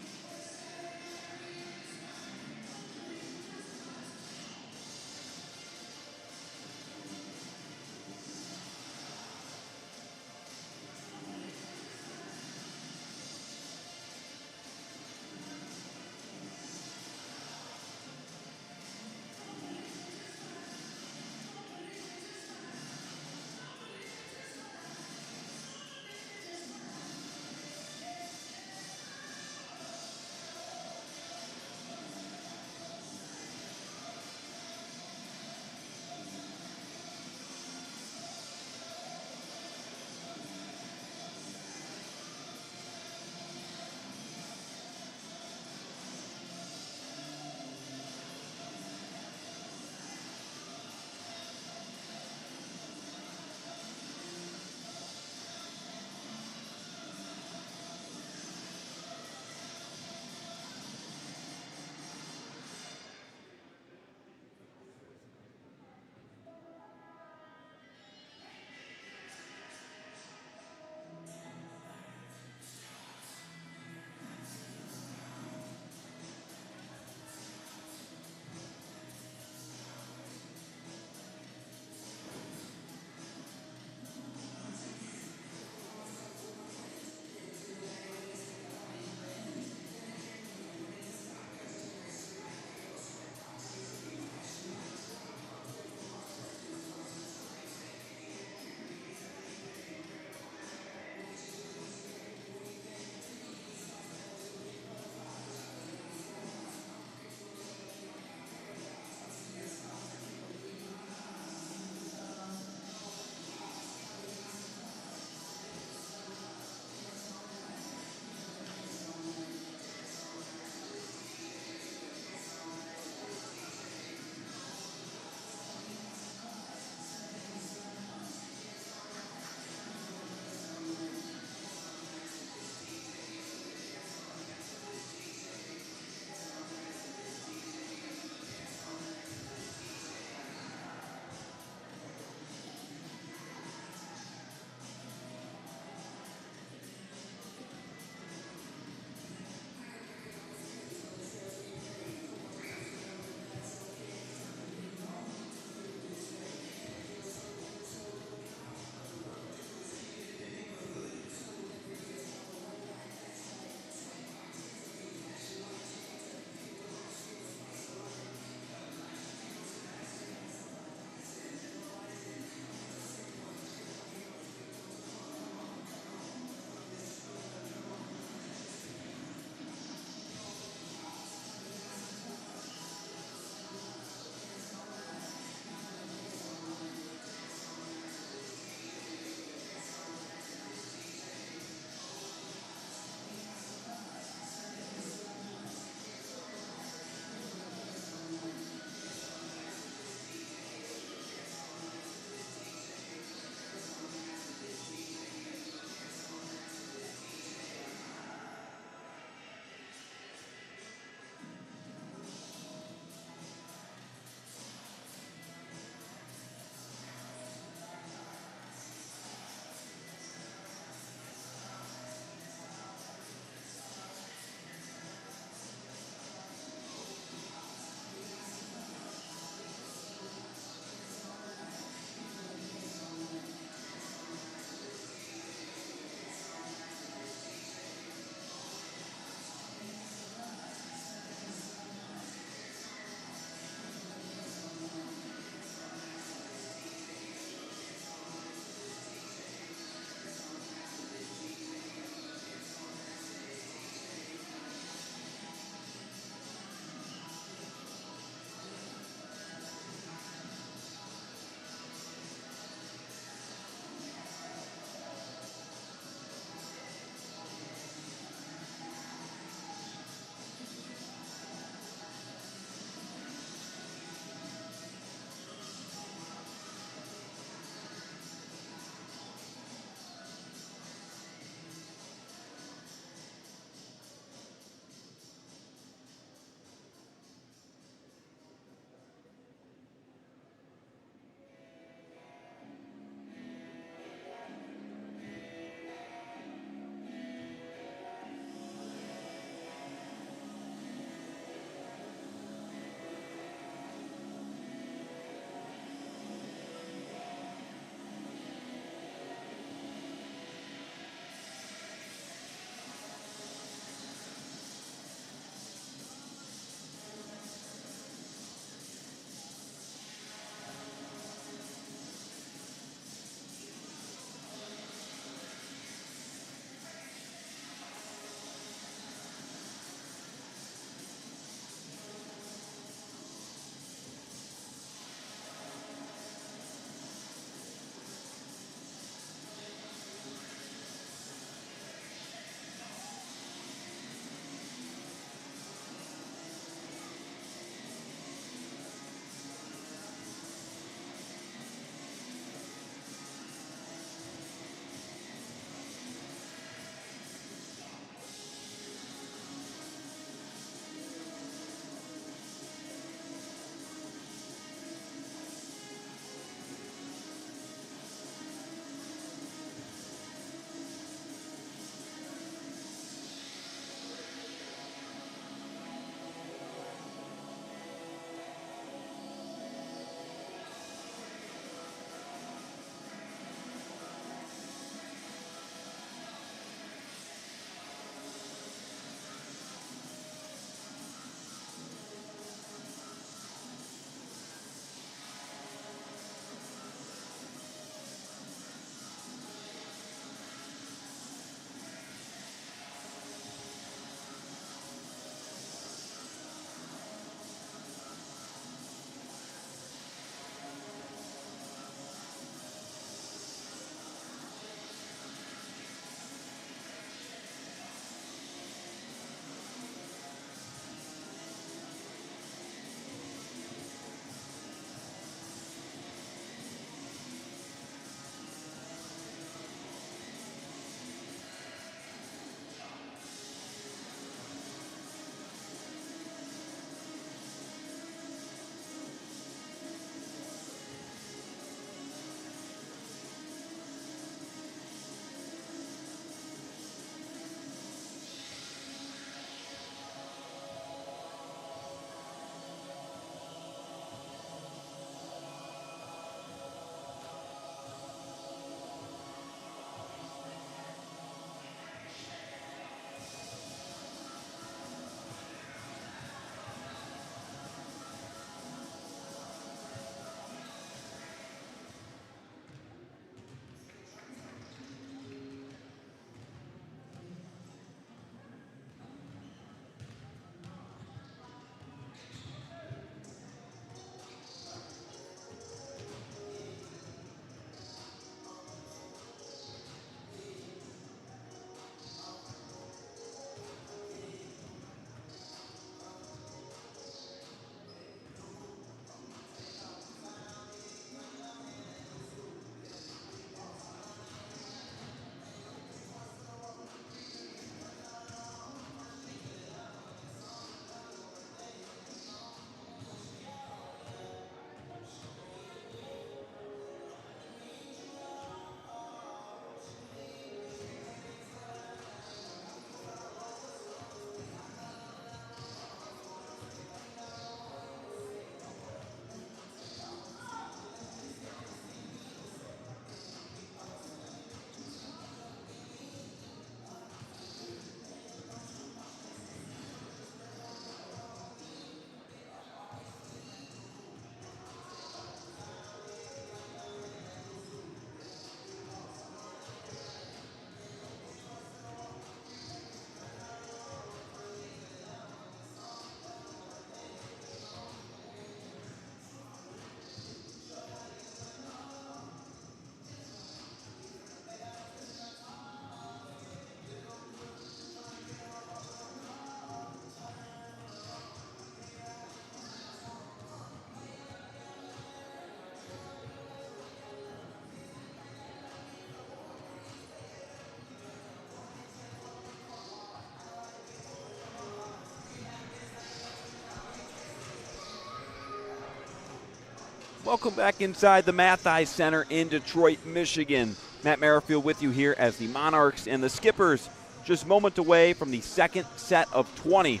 Speaker 1: Welcome back inside the Mathis Center in Detroit, Michigan. Matt Merrifield with you here as the Monarchs and the Skippers just moments away from the second set of 20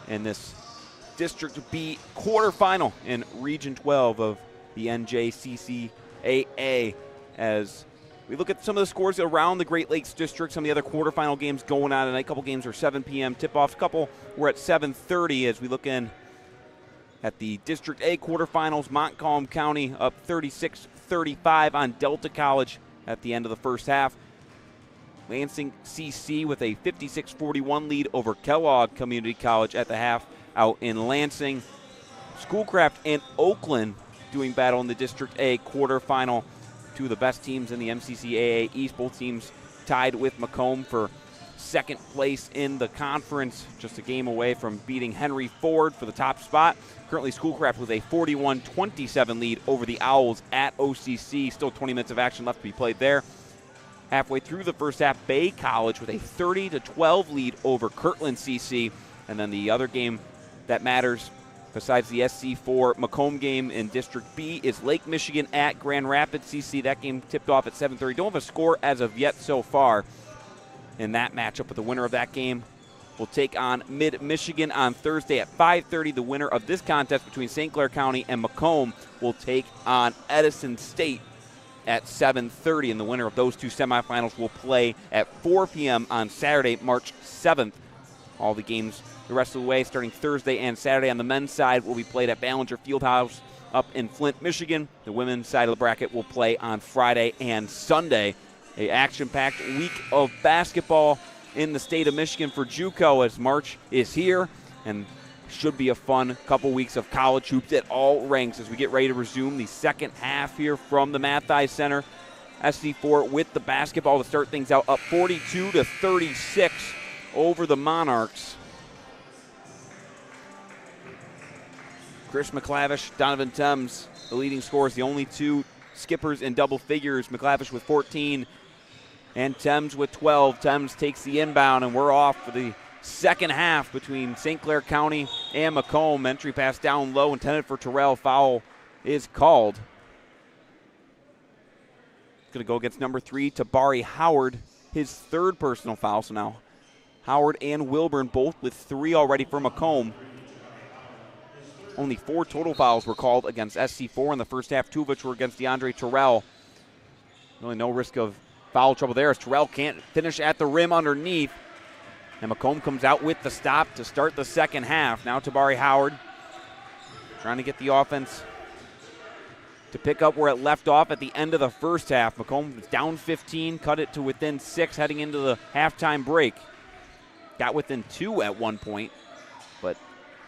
Speaker 1: in this District B quarterfinal in Region 12 of the NJCCAA. As we look at some of the scores around the Great Lakes District, some of the other quarterfinal games going on tonight. A couple games are 7 p.m. tip-offs. A couple were at 7:30 as we look in at the District A quarterfinals. Macomb County up 36-35 on Delta College at the end of the first half. Lansing CC with a 56-41 lead over Kellogg Community College at the half out in Lansing. Schoolcraft and Oakland doing battle in the District A quarterfinal. Two of the best teams in the MCCAA East. Both teams tied with Macomb for second place in the conference. Just a game away from beating Henry Ford for the top spot. Currently Schoolcraft with a 41-27 lead over the Owls at OCC. Still 20 minutes of action left to be played there. Halfway through the first half, Bay College with a 30-12 lead over Kirtland CC. And then the other game that matters besides the SC4 Macomb game in District B is Lake Michigan at Grand Rapids CC. That game tipped off at 7:30. Don't have a score as of yet so far in that matchup, but the winner of that game will take on Mid-Michigan on Thursday at 5:30. The winner of this contest between St. Clair County and Macomb will take on Edison State at 7:30, and the winner of those two semifinals will play at 4 p.m. on Saturday, March 7th. All the games the rest of the way, starting Thursday and Saturday on the men's side, will be played at Ballinger Fieldhouse up in Flint, Michigan. The women's side of the bracket will play on Friday and Sunday. A action-packed week of basketball in the state of Michigan for JUCO as March is here, and should be a fun couple weeks of college hoops at all ranks as we get ready to resume the second half here from the Mathis Center. SC4 with the basketball to start things out, up 42-36 over the Monarchs. Chris McClavish, Donovan Thames, the leading scorers, the only two skippers in double figures. McClavish with 14 and Thames with 12. Thames takes the inbound, and we're off for the second half between St. Clair County and Macomb. Entry pass down low, intended for Terrell. Foul is called. Going to go against number 3, Tabari Howard, his third personal foul. So now Howard and Wilburn both with 3 already for Macomb. Only 4 total fouls were called against SC4 in the first half, 2 of which were against DeAndre Terrell. Really no risk of foul trouble there as Terrell can't finish at the rim underneath. And Macomb comes out with the stop to start the second half. Now Tabari Howard trying to get the offense to pick up where it left off at the end of the first half. Macomb was down 15, cut it to within 6 heading into the halftime break. Got within 2 at one point, but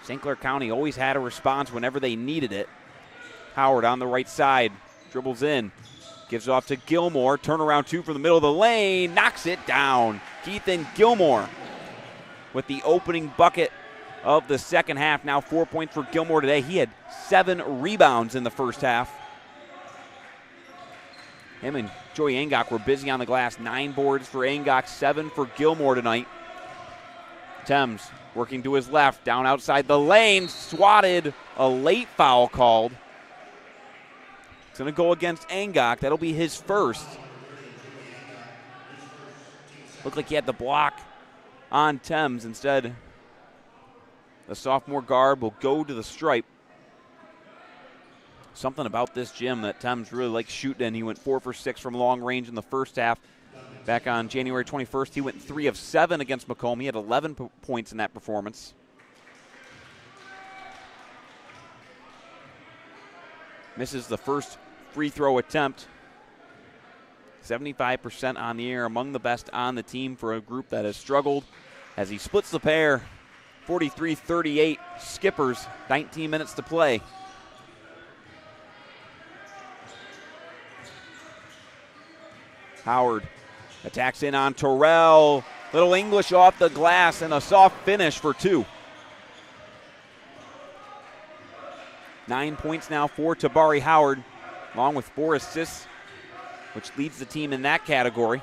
Speaker 1: St. Clair County always had a response whenever they needed it. Howard on the right side, dribbles in, gives off to Gilmore. Turnaround 2 from the middle of the lane, knocks it down. Keithan Gilmore with the opening bucket of the second half. Now 4 points for Gilmore today. He had 7 rebounds in the first half. Him and Joey Angok were busy on the glass. 9 boards for Angok, 7 for Gilmore tonight. Thames working to his left, down outside the lane, swatted, a late foul called. It's going to go against Angok. That'll be his first. Looked like he had the block on Thames. Instead, the sophomore guard will go to the stripe. Something about this gym that Thames really likes shooting in. He went 4 for 6 from long range in the first half. Back on January 21st, he went 3 of 7 against Macomb. He had 11 points in that performance. Misses the first free throw attempt. 75% on the air, among the best on the team for a group that has struggled. As he splits the pair, 43-38 Skippers, 19 minutes to play. Howard attacks in on Terrell. Little English off the glass and a soft finish for 2. 9 points now for Tabari Howard, along with 4 assists, which leads the team in that category.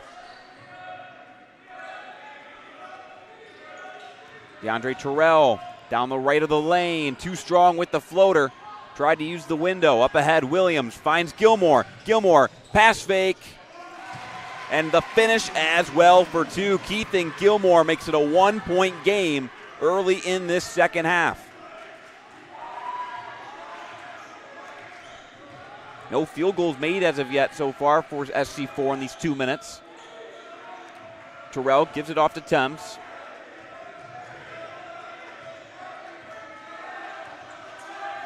Speaker 1: DeAndre Terrell down the right of the lane, too strong with the floater. tried to use the window. Up ahead, Williams finds Gilmore. Gilmore, pass fake. And the finish as well for two. Keithan Gilmore makes it a 1-point game early in this second half. No field goals made as of yet so far for SC4 in these 2 minutes. Terrell gives it off to Thames.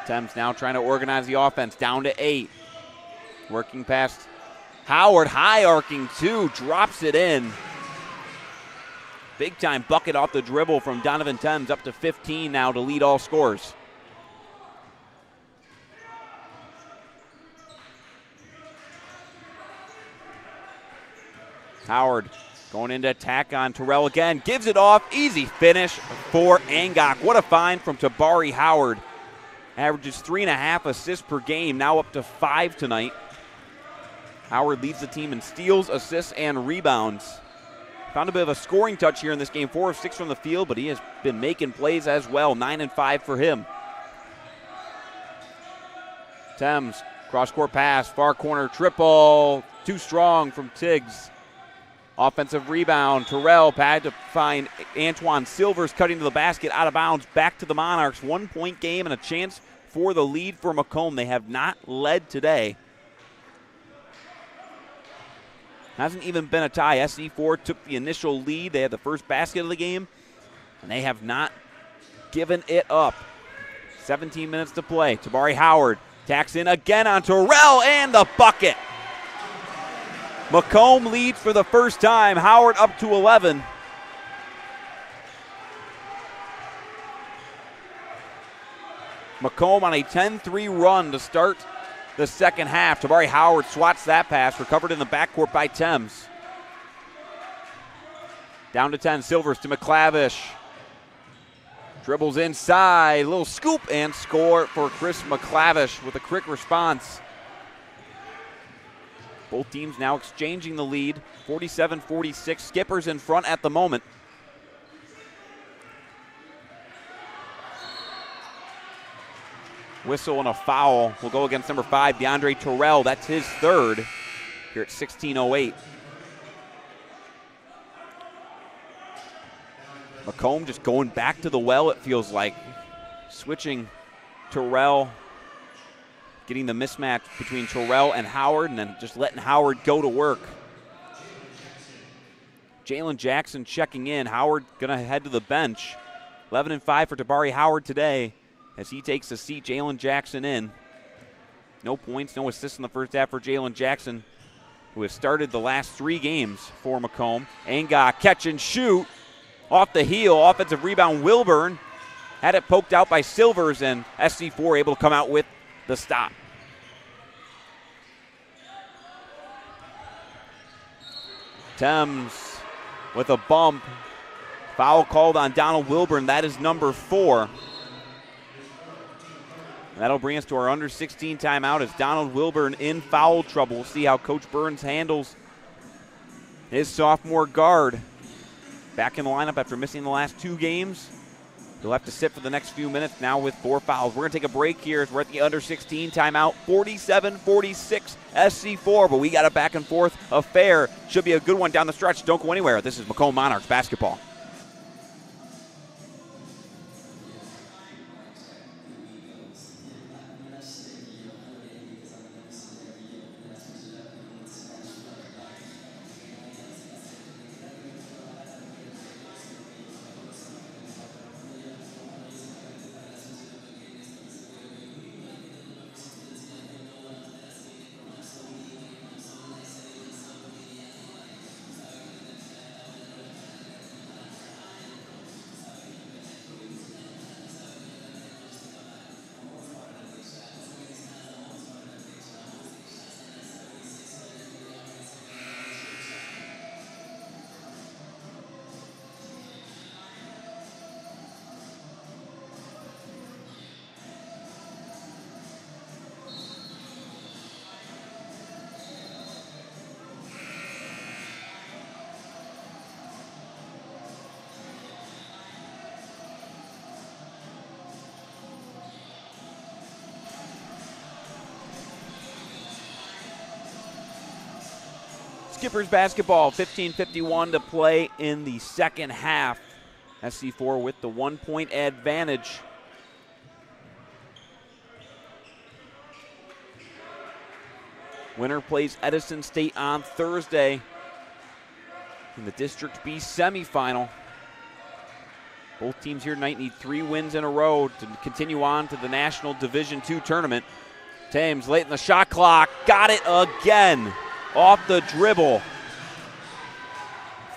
Speaker 1: Thames now trying to organize the offense, down to 8. Working past Howard, high arcing 2, drops it in. Big time bucket off the dribble from Donovan Thames, up to 15 now to lead all scorers. Howard going into attack on Terrell again, gives it off, easy finish for Angok. What a find from Tabari Howard. Averages 3.5 assists per game, now up to 5 tonight. Howard leads the team in steals, assists, and rebounds. Found a bit of a scoring touch here in this game, 4 of 6 from the field, but he has been making plays as well, 9 and 5 for him. Thames, cross-court pass, far corner triple, too strong from Tiggs. Offensive rebound, Terrell had to find Antoine Silvers cutting to the basket, out of bounds, back to the Monarchs. 1-point game and a chance for the lead for Macomb. They have not led today. Hasn't even been a tie. SC4 took the initial lead. They had the first basket of the game, and they have not given it up. 17 minutes to play. Tabari Howard tacks in again on Terrell, and the bucket. Macomb leads for the first time. Howard up to 11. Macomb on a 10-3 run to start the second half. Tabari Howard swats that pass, recovered in the backcourt by Thames. Down to 10, Silvers to McClavish. Dribbles inside, little scoop and score for Chris McClavish with a quick response. Both teams now exchanging the lead, 47-46. Skippers in front at the moment. Whistle and a foul will go against number 5, DeAndre Terrell. That's his third here at 16:08. Macomb just going back to the well, it feels like. Switching Terrell, getting the mismatch between Terrell and Howard, and then just letting Howard go to work. Jalen Jackson checking in. Howard going to head to the bench. 11 and 5 for Tabari Howard today as he takes a seat. Jalen Jackson in. No points, no assists in the first half for Jalen Jackson, who has started the last 3 games for Macomb. Angok catch and shoot off the heel. Offensive rebound, Wilburn. Had it poked out by Silvers, and SC4 able to come out with the stop. Thames with a bump. Foul called on Donald Wilburn. That is number 4. And that'll bring us to our under 16 timeout as Donald Wilburn in foul trouble. We'll see how Coach Burns handles his sophomore guard. Back in the lineup after missing the last 2 games. He'll have to sit for the next few minutes now with 4 fouls. We're going to take a break here as we're at the under 16 timeout. 47-46 SC4, but we got a back and forth affair. Should be a good one down the stretch. Don't go anywhere. This is Macomb Monarchs basketball. Skippers basketball, 15:51 to play in the second half. SC4 with the 1-point advantage. Winner plays Edison State on Thursday in the District B semifinal. Both teams here tonight need 3 wins in a row to continue on to the National Division II tournament. Thames late in the shot clock, got it again off the dribble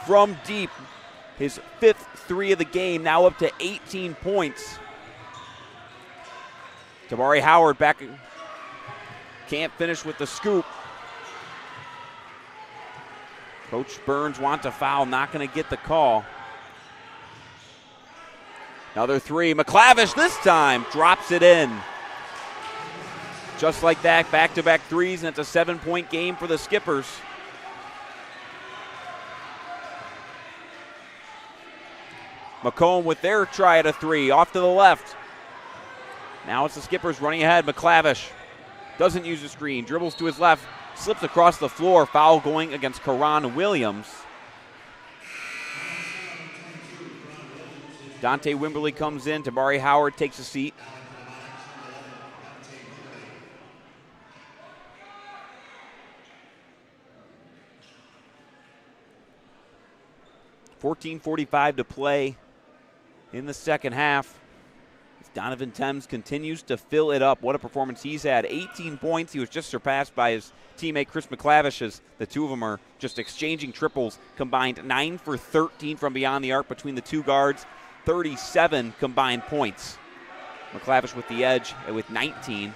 Speaker 1: from deep. His 5th 3 of the game, now up to 18 points. Tabari Howard back, can't finish with the scoop. Coach Burns wants a foul, not going to get the call. Another 3, McClavish this time drops it in. Just like that, back-to-back 3s, and it's a 7-point game for the Skippers. Macomb with their try at a 3, off to the left. Now it's the Skippers running ahead. McClavish doesn't use the screen, dribbles to his left, slips across the floor, foul going against Karan Williams. Dante Wimberly comes in, Tabari Howard takes a seat. .45 to play in the second half. Donovan Thames continues to fill it up. What a performance he's had. 18 points. He was just surpassed by his teammate Chris McClavish as the two of them are just exchanging triples. Combined 9 for 13 from beyond the arc between the two guards. 37 combined points. McClavish with the edge with 19.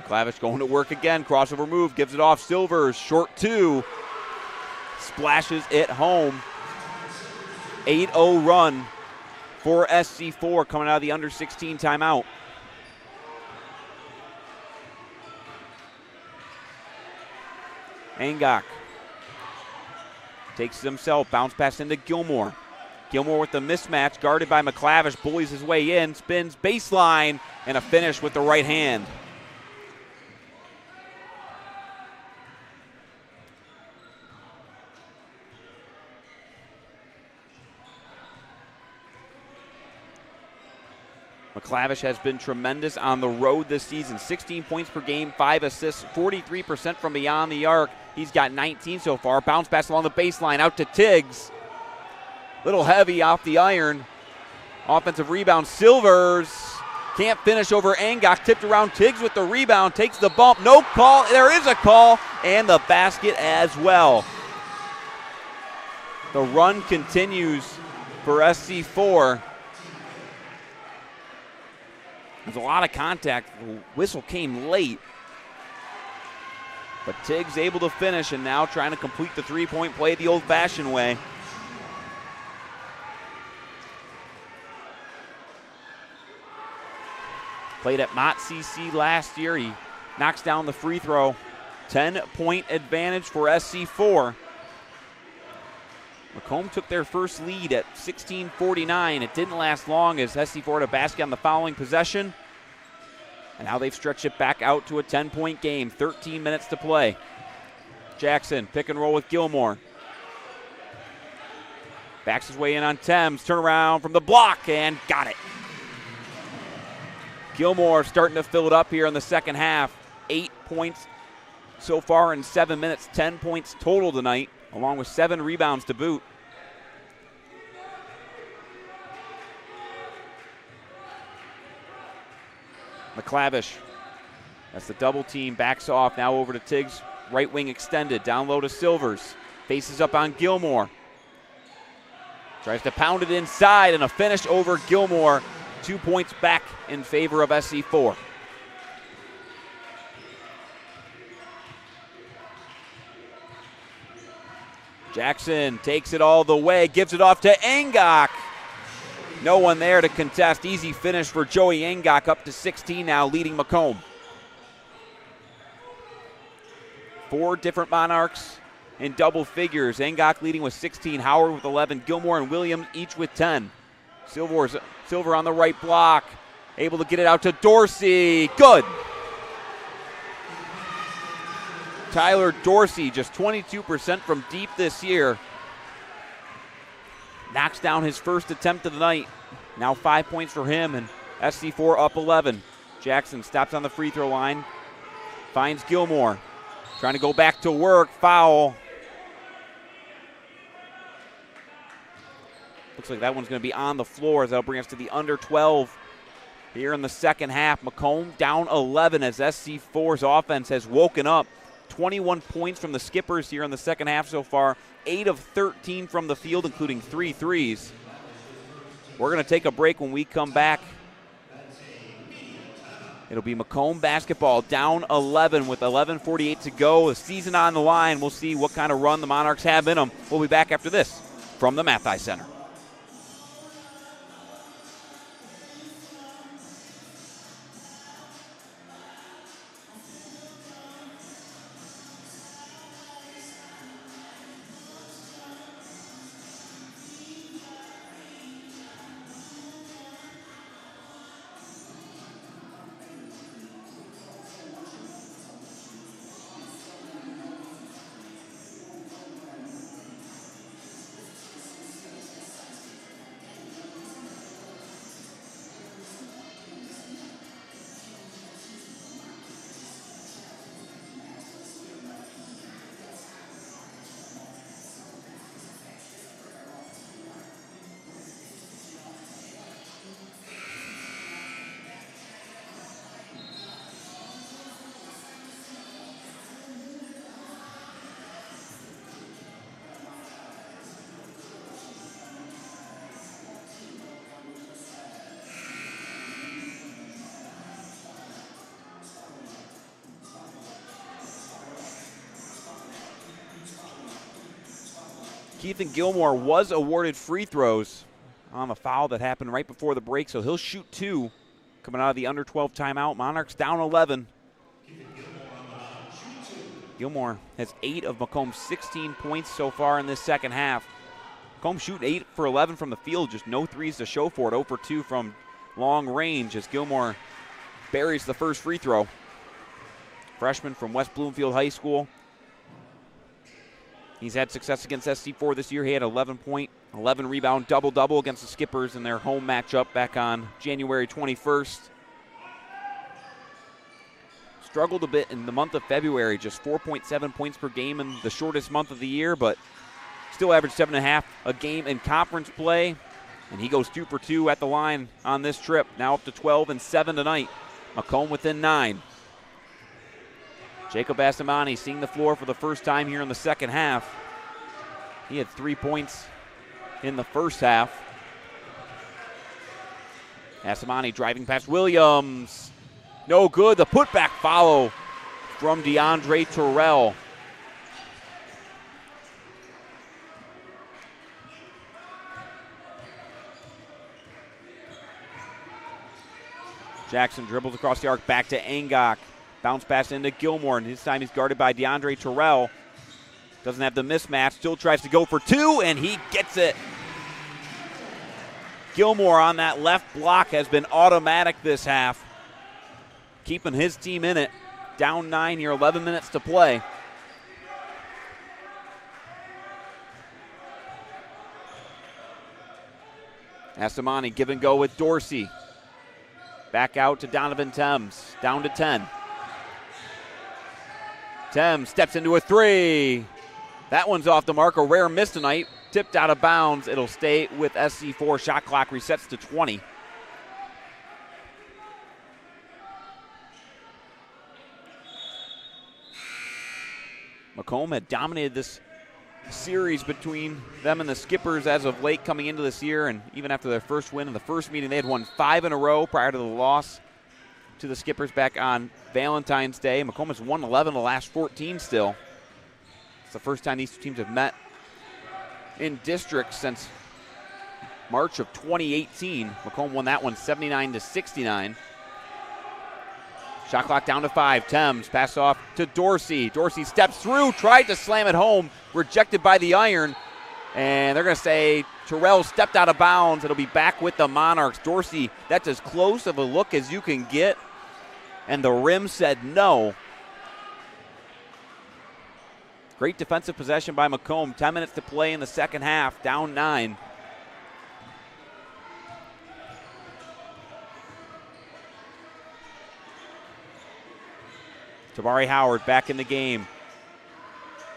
Speaker 1: McClavish going to work again. Crossover move, gives it off. Silvers, short 2. Splashes it home. 8-0 run for SC4 coming out of the under 16 timeout. Angok takes it himself, bounce pass into Gilmore. Gilmore with the mismatch, guarded by McClavish, bullies his way in, spins baseline, and a finish with the right hand. McClavish has been tremendous on the road this season. 16 points per game, 5 assists, 43% from beyond the arc. He's got 19 so far. Bounce pass along the baseline, out to Tiggs. Little heavy off the iron. Offensive rebound, Silvers. Can't finish over Angok. Tipped around, Tiggs with the rebound. Takes the bump, no call. There is a call, and the basket as well. The run continues for SC4. There's a lot of contact. The whistle came late. But Tiggs able to finish and now trying to complete the three-point play the old-fashioned way. Played at Mott CC last year. He knocks down the free throw. 10-point advantage for SC4. Macomb took their first lead at 16:49. It didn't last long as SC4 had a basket on the following possession. And now they've stretched it back out to a 10-point game. 13 minutes to play. Jackson, pick and roll with Gilmore. Backs his way in on Thames. Turn around from the block and got it. Gilmore starting to fill it up here in the second half. 8 points so far in 7 minutes. 10 points total tonight, along with 7 rebounds to boot. McClavish, that's the double team, backs off, now over to Tiggs, right wing extended, down low to Silvers, faces up on Gilmore. Tries to pound it inside, and a finish over Gilmore. 2 points back in favor of SC4. Jackson takes it all the way, gives it off to Angok. No one there to contest. Easy finish for Joey Angok, up to 16 now, leading Macomb. 4 different Monarchs in double figures. Angok leading with 16, Howard with 11, Gilmore and Williams each with 10. Silver on the right block, able to get it out to Dorsey. Good. Tyler Dorsey, just 22% from deep this year. Knocks down his first attempt of the night. Now 5 points for him, and SC4 up 11. Jackson stops on the free throw line. Finds Gilmore. Trying to go back to work. Foul. Looks like that one's going to be on the floor, as that'll bring us to the under 12 here in the second half. Macomb down 11 as SC4's offense has woken up. 21 points from the Skippers here in the second half so far. 8 of 13 from the field, including 3 threes. We're going to take a break. When we come back, it'll be Macomb basketball down 11 with 11:48 to go. The season on the line. We'll see what kind of run the Monarchs have in them. We'll be back after this from the Mathai Center. Keithan Gilmore was awarded free throws on the foul that happened right before the break, so he'll shoot 2 coming out of the under 12 timeout. Monarchs down 11. Gilmore has 8 of Macomb's 16 points so far in this second half. Macomb shooting 8 for 11 from the field, just no threes to show for it. 0 for 2 from long range as Gilmore buries the first free throw. Freshman from West Bloomfield High School. He's had success against SC4 this year. He had 11 point, 11 rebound, double-double against the Skippers in their home matchup back on January 21st. Struggled a bit in the month of February, just 4.7 points per game in the shortest month of the year, but still averaged 7.5 a game in conference play. And he goes 2 for 2 at the line on this trip. Now up to 12 and 7 tonight. Macomb within 9. Jacob Assamani seeing the floor for the first time here in the second half. He had 3 points in the first half. Assamani driving past Williams. No good. The putback follow from DeAndre Terrell. Jackson dribbles across the arc back to Angok. Bounce pass into Gilmore, and this time he's guarded by DeAndre Terrell. Doesn't have the mismatch, still tries to go for 2, and he gets it. Gilmore on that left block has been automatic this half, keeping his team in it. Down 9 here, 11 minutes to play. Assamani give and go with Dorsey. Back out to Donovan Thames, down to 10. Thames steps into a 3. That one's off the mark, a rare miss tonight. Tipped out of bounds. It'll stay with SC4. Shot clock resets to 20. Macomb had dominated this series between them and the Skippers as of late coming into this year, and even after their first win in the first meeting, they had won 5 in a row prior to the loss to the Skippers back on Valentine's Day. Macomb has won 11 of the last 14 still. It's the first time these two teams have met in district since March of 2018. Macomb won that one 79-69. Shot clock down to 5. Thames pass off to Dorsey. Dorsey steps through, tried to slam it home, rejected by the iron. And they're going to say Terrell stepped out of bounds. It'll be back with the Monarchs. Dorsey, that's as close of a look as you can get. And the rim said no. Great defensive possession by Macomb. 10 minutes to play in the second half, down 9. Tabari Howard back in the game.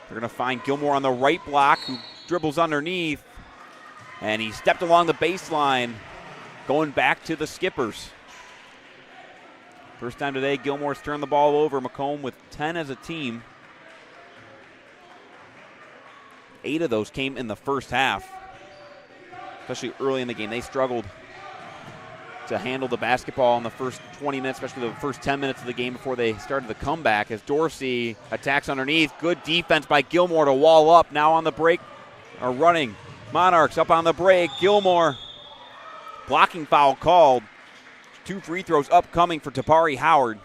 Speaker 1: They're going to find Gilmore on the right block, who dribbles underneath. And he stepped along the baseline, going back to the Skippers. First time today, Gilmore's turned the ball over. Macomb with 10 as a team. 8 of those came in the first half, especially early in the game. They struggled to handle the basketball in the first 20 minutes, especially the first 10 minutes of the game before they started the comeback, as Dorsey attacks underneath. Good defense by Gilmore to wall up. Now on the break, or running. Monarchs up on the break. Gilmore, blocking foul called. 2 free throws upcoming for Tabari Howard.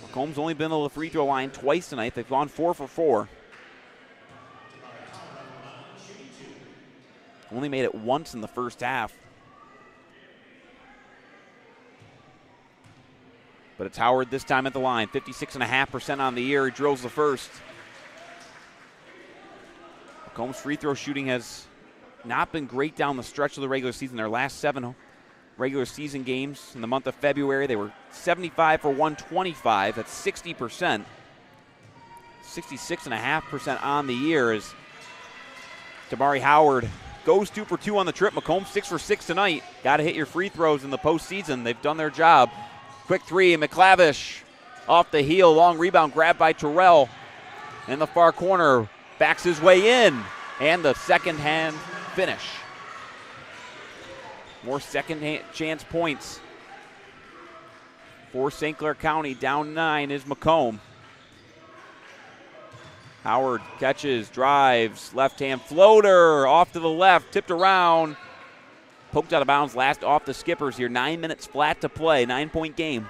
Speaker 1: Macomb's only been to the free throw line twice tonight. They've gone 4 for 4. Only made it once in the first half. But it's Howard this time at the line. 56.5% on the year. He drills the first. Macomb's free throw shooting has not been great down the stretch of the regular season. Their last 7 regular season games in the month of February, they were 75 for 125. That's 60%. 66.5% on the year as Tabari Howard goes 2 for 2 on the trip. Macomb 6 for 6 tonight. Got to hit your free throws in the postseason. They've done their job. Quick three, McClavish off the heel. Long rebound grabbed by Terrell. In the far corner, backs his way in. And the second-hand finish. More second chance points for St. Clair County. Down 9 is Macomb. Howard catches, drives, left-hand floater, off to the left, tipped around. Poked out of bounds, last off the Skippers here. 9 minutes flat to play, 9-point game.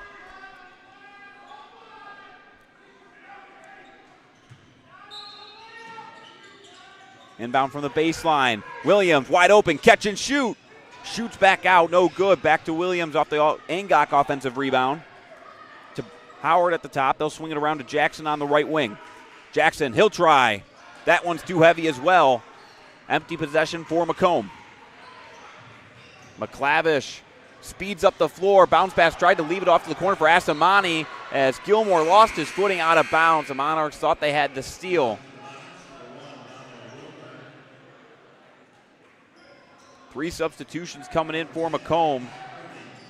Speaker 1: Inbound from the baseline. Williams wide open, catch and shoot. Shoots back out, no good. Back to Williams off the Angok offensive rebound. To Howard at the top. They'll swing it around to Jackson on the right wing. Jackson, he'll try. That one's too heavy as well. Empty possession for Macomb. McClavish speeds up the floor. Bounce pass, tried to leave it off to the corner for Asamani as Gilmore lost his footing out of bounds. The Monarchs thought they had the steal. 3 substitutions coming in for Macomb.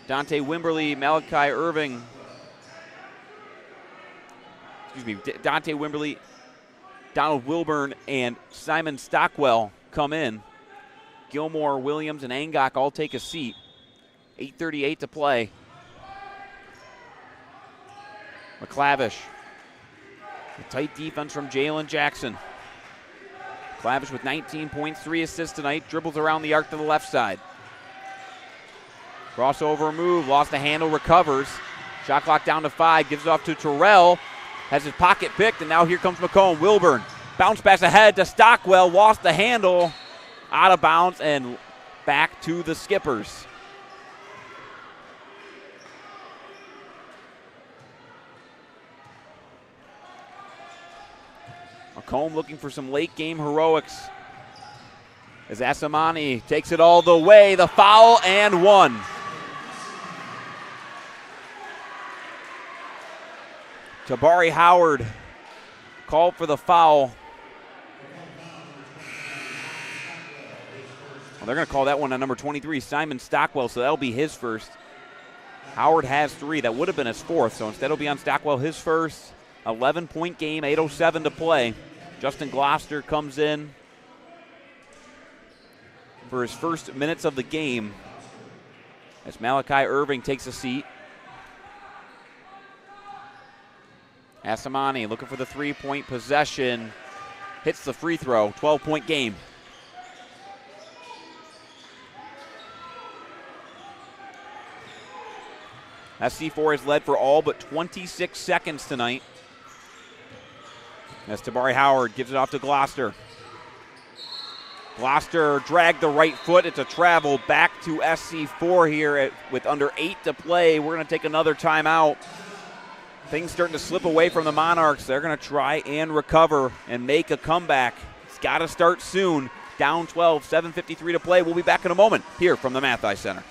Speaker 1: Dante Wimberly, Malachi Irving. Dante Wimberly, Donald Wilburn, and Simon Stockwell come in. Gilmore, Williams, and Angok all take a seat. 8:38 to play. McClavish. A tight defense from Jalen Jackson. McClavish with 19 points, 3 assists tonight. Dribbles around the arc to the left side. Crossover move, lost the handle, recovers. Shot clock down to 5, gives it off to Terrell. Has his pocket picked, and now here comes Macomb. Wilburn, bounce pass ahead to Stockwell, lost the handle, out of bounds, and back to the Skippers. Macomb looking for some late game heroics as Asamani takes it all the way. The foul and 1. Tabari Howard called for the foul. Well, they're going to call that one on number 23, Simon Stockwell, so that'll be his first. Howard has 3. That would have been his 4th, so instead it'll be on Stockwell, his first. 11-point game, 8:07 to play. Justin Gloucester comes in for his first minutes of the game as Malachi Irving takes a seat. Asamani looking for the 3-point possession. Hits the free throw. 12-point game. SC4 has led for all but 26 seconds tonight. As Tabari Howard gives it off to Gloucester. Gloucester dragged the right foot. It's a travel back to SC4 here with under 8 to play. We're going to take another timeout. Things starting to slip away from the Monarchs. They're going to try and recover and make a comeback. It's got to start soon. Down 12, 7:53 to play. We'll be back in a moment here from the Mathi Center.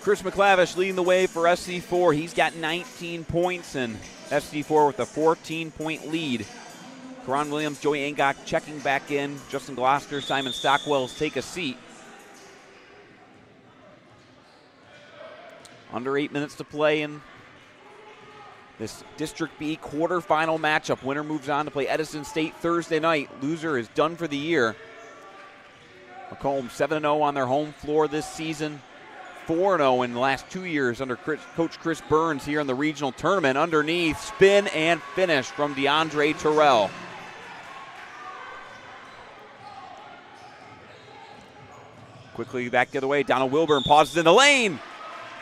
Speaker 1: Chris McClavish leading the way for SC4. He's got 19 points, and SC4 with a 14-point lead. Karan Williams, Joey Angok checking back in. Justin Gloucester, Simon Stockwells take a seat. Under 8 minutes to play in this District B quarterfinal matchup. Winner moves on to play Edison State Thursday night. Loser is done for the year. Macomb 7-0 on their home floor this season. 4-0 in the last 2 years under Coach Chris Burns here in the regional tournament. Underneath, spin and finish from DeAndre Terrell. Quickly back the other way, Donald Wilburn pauses in the lane.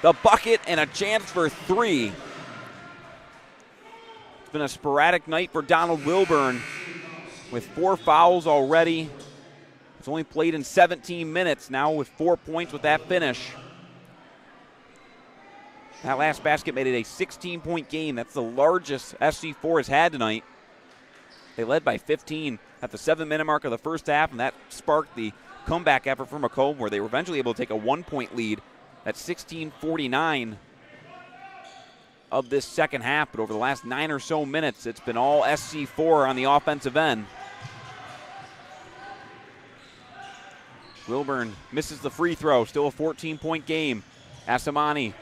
Speaker 1: The bucket and a chance for three. It's been a sporadic night for Donald Wilburn with 4 fouls already. He's only played in 17 minutes now with 4 points with that finish. That last basket made it a 16-point game. That's the largest SC4 has had tonight. They led by 15 at the 7-minute mark of the first half, and that sparked the comeback effort for Macomb, where they were eventually able to take a 1-point lead at 16:49 of this second half. But over the last 9 or so minutes, it's been all SC4 on the offensive end. Wilburn misses the free throw. Still a 14-point game. Asamani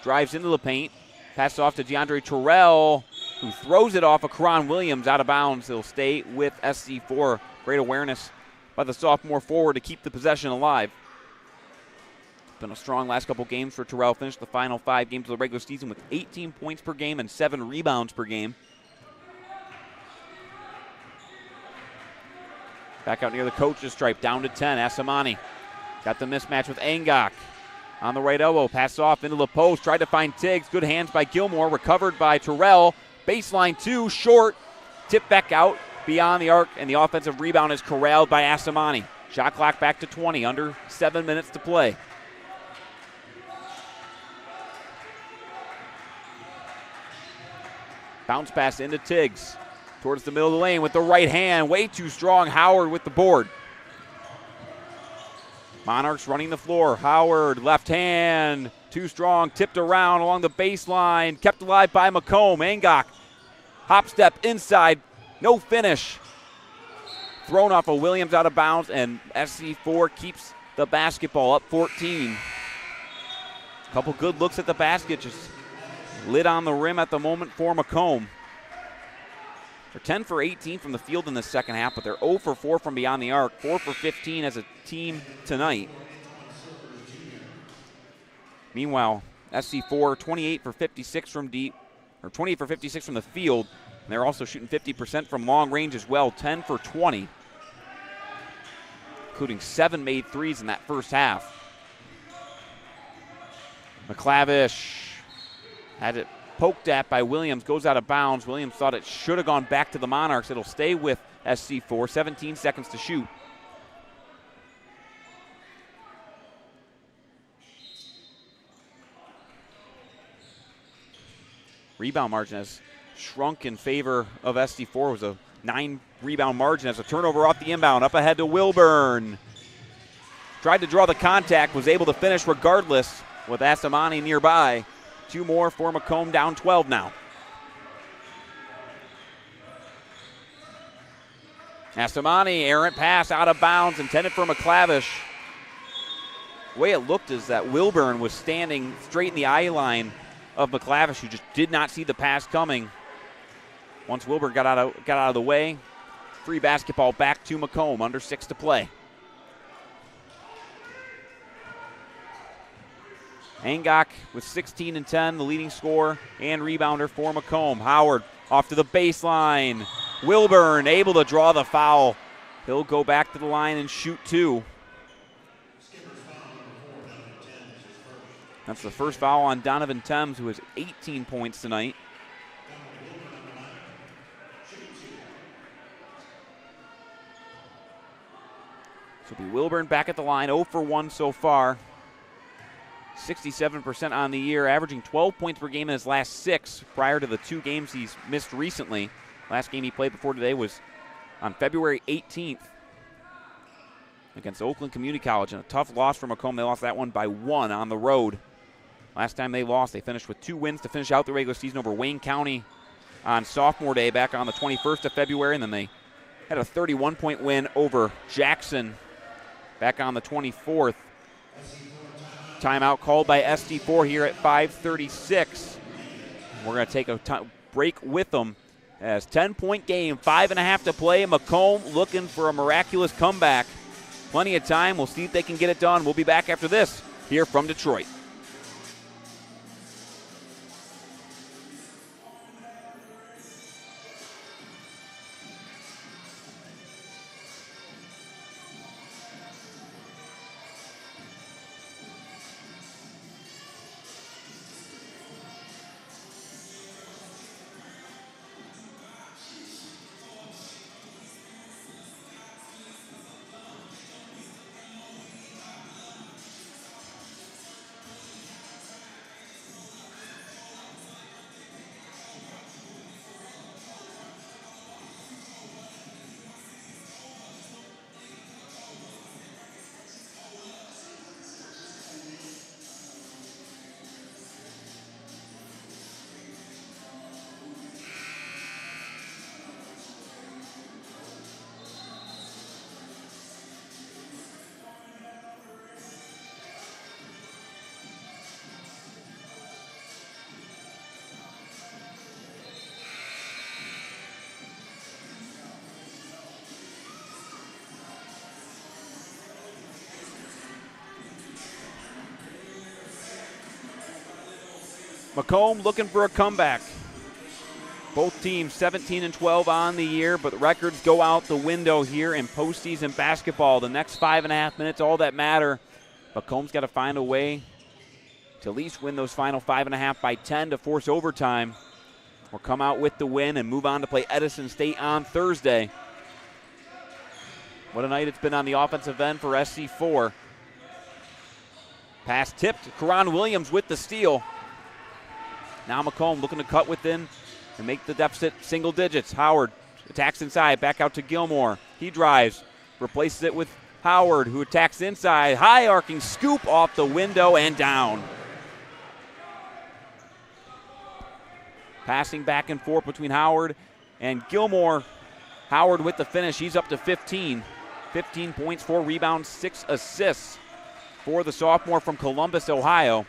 Speaker 1: drives into the paint. Passes off to DeAndre Terrell, who throws it off of Karan Williams out of bounds. He'll stay with SC4. Great awareness by the sophomore forward to keep the possession alive. Been a strong last couple games for Terrell. Finished the final 5 games of the regular season with 18 points per game and 7 rebounds per game. Back out near the coach's stripe, down to 10. Asamani got the mismatch with Angok. On the right elbow, pass off into the post, tried to find Tiggs. Good hands by Gilmore, recovered by Terrell. Baseline 2, short, tip back out beyond the arc, and the offensive rebound is corralled by Asamani. Shot clock back to 20, under 7 minutes to play. Bounce pass into Tiggs, towards the middle of the lane with the right hand, way too strong. Howard with the board. Monarchs running the floor. Howard, left hand, too strong, tipped around along the baseline, kept alive by Macomb. Angok, hop step inside, no finish. Thrown off of Williams out of bounds, and SC4 keeps the basketball up 14. A couple good looks at the basket, just lit on the rim at the moment for Macomb. They're 10 for 18 from the field in the second half, but they're 0 for 4 from beyond the arc, 4 for 15 as a team tonight. Meanwhile, SC4 28 for 56 from deep, or 28 for 56 from the field, and they're also shooting 50% from long range as well, 10 for 20, including 7 made threes in that first half. McClavish had it poked at by Williams, goes out of bounds. Williams thought it should have gone back to the Monarchs. It'll stay with SC4, 17 seconds to shoot. Rebound margin has shrunk in favor of SC4. It was a 9 rebound margin as a turnover off the inbound. Up ahead to Wilburn. Tried to draw the contact, was able to finish regardless with Asamani nearby. 2 more for Macomb, down 12 now. Asamani, errant pass out of bounds, intended for McClavish. The way it looked is that Wilburn was standing straight in the eye line of McClavish, who just did not see the pass coming. Once Wilburn got out of the way, free basketball back to Macomb, under 6 to play. Angok with 16 and 10, the leading scorer and rebounder for Macomb. Howard off to the baseline. Wilburn able to draw the foul. He'll go back to the line and shoot 2. That's the first foul on Donovan Thames, who has 18 points tonight. So it'll be Wilburn back at the line, 0 for 1 so far. 67% on the year, averaging 12 points per game in his last 6 prior to the 2 games he's missed recently. Last game he played before today was on February 18th against Oakland Community College, and a tough loss for Macomb. They lost that one by 1 on the road. Last time they lost, they finished with 2 wins to finish out the regular season over Wayne County on sophomore day back on the 21st of February, and then they had a 31-point win over Jackson back on the 24th. Timeout called by SC4 here at 5:36. We're going to take a break with them as 10-point game, 5.5 to play. Macomb looking for a miraculous comeback. Plenty of time. We'll see if they can get it done. We'll be back after this here from Detroit. Macomb looking for a comeback. Both teams 17 and 12 on the year, but records go out the window here in postseason basketball. The next 5.5 minutes, all that matter. Macomb's got to find a way to at least win those final 5.5 by 10 to force overtime, or come out with the win and move on to play Edison State on Thursday. What a night it's been on the offensive end for SC4. Pass tipped. Karan Williams with the steal. Now Macomb looking to cut within and make the deficit single digits. Howard attacks inside, back out to Gilmore. He drives, replaces it with Howard, who attacks inside. High arcing scoop off the window and down. Passing back and forth between Howard and Gilmore. Howard with the finish. He's up to 15. 15 points, 4 rebounds, 6 assists for the sophomore from Columbus, Ohio.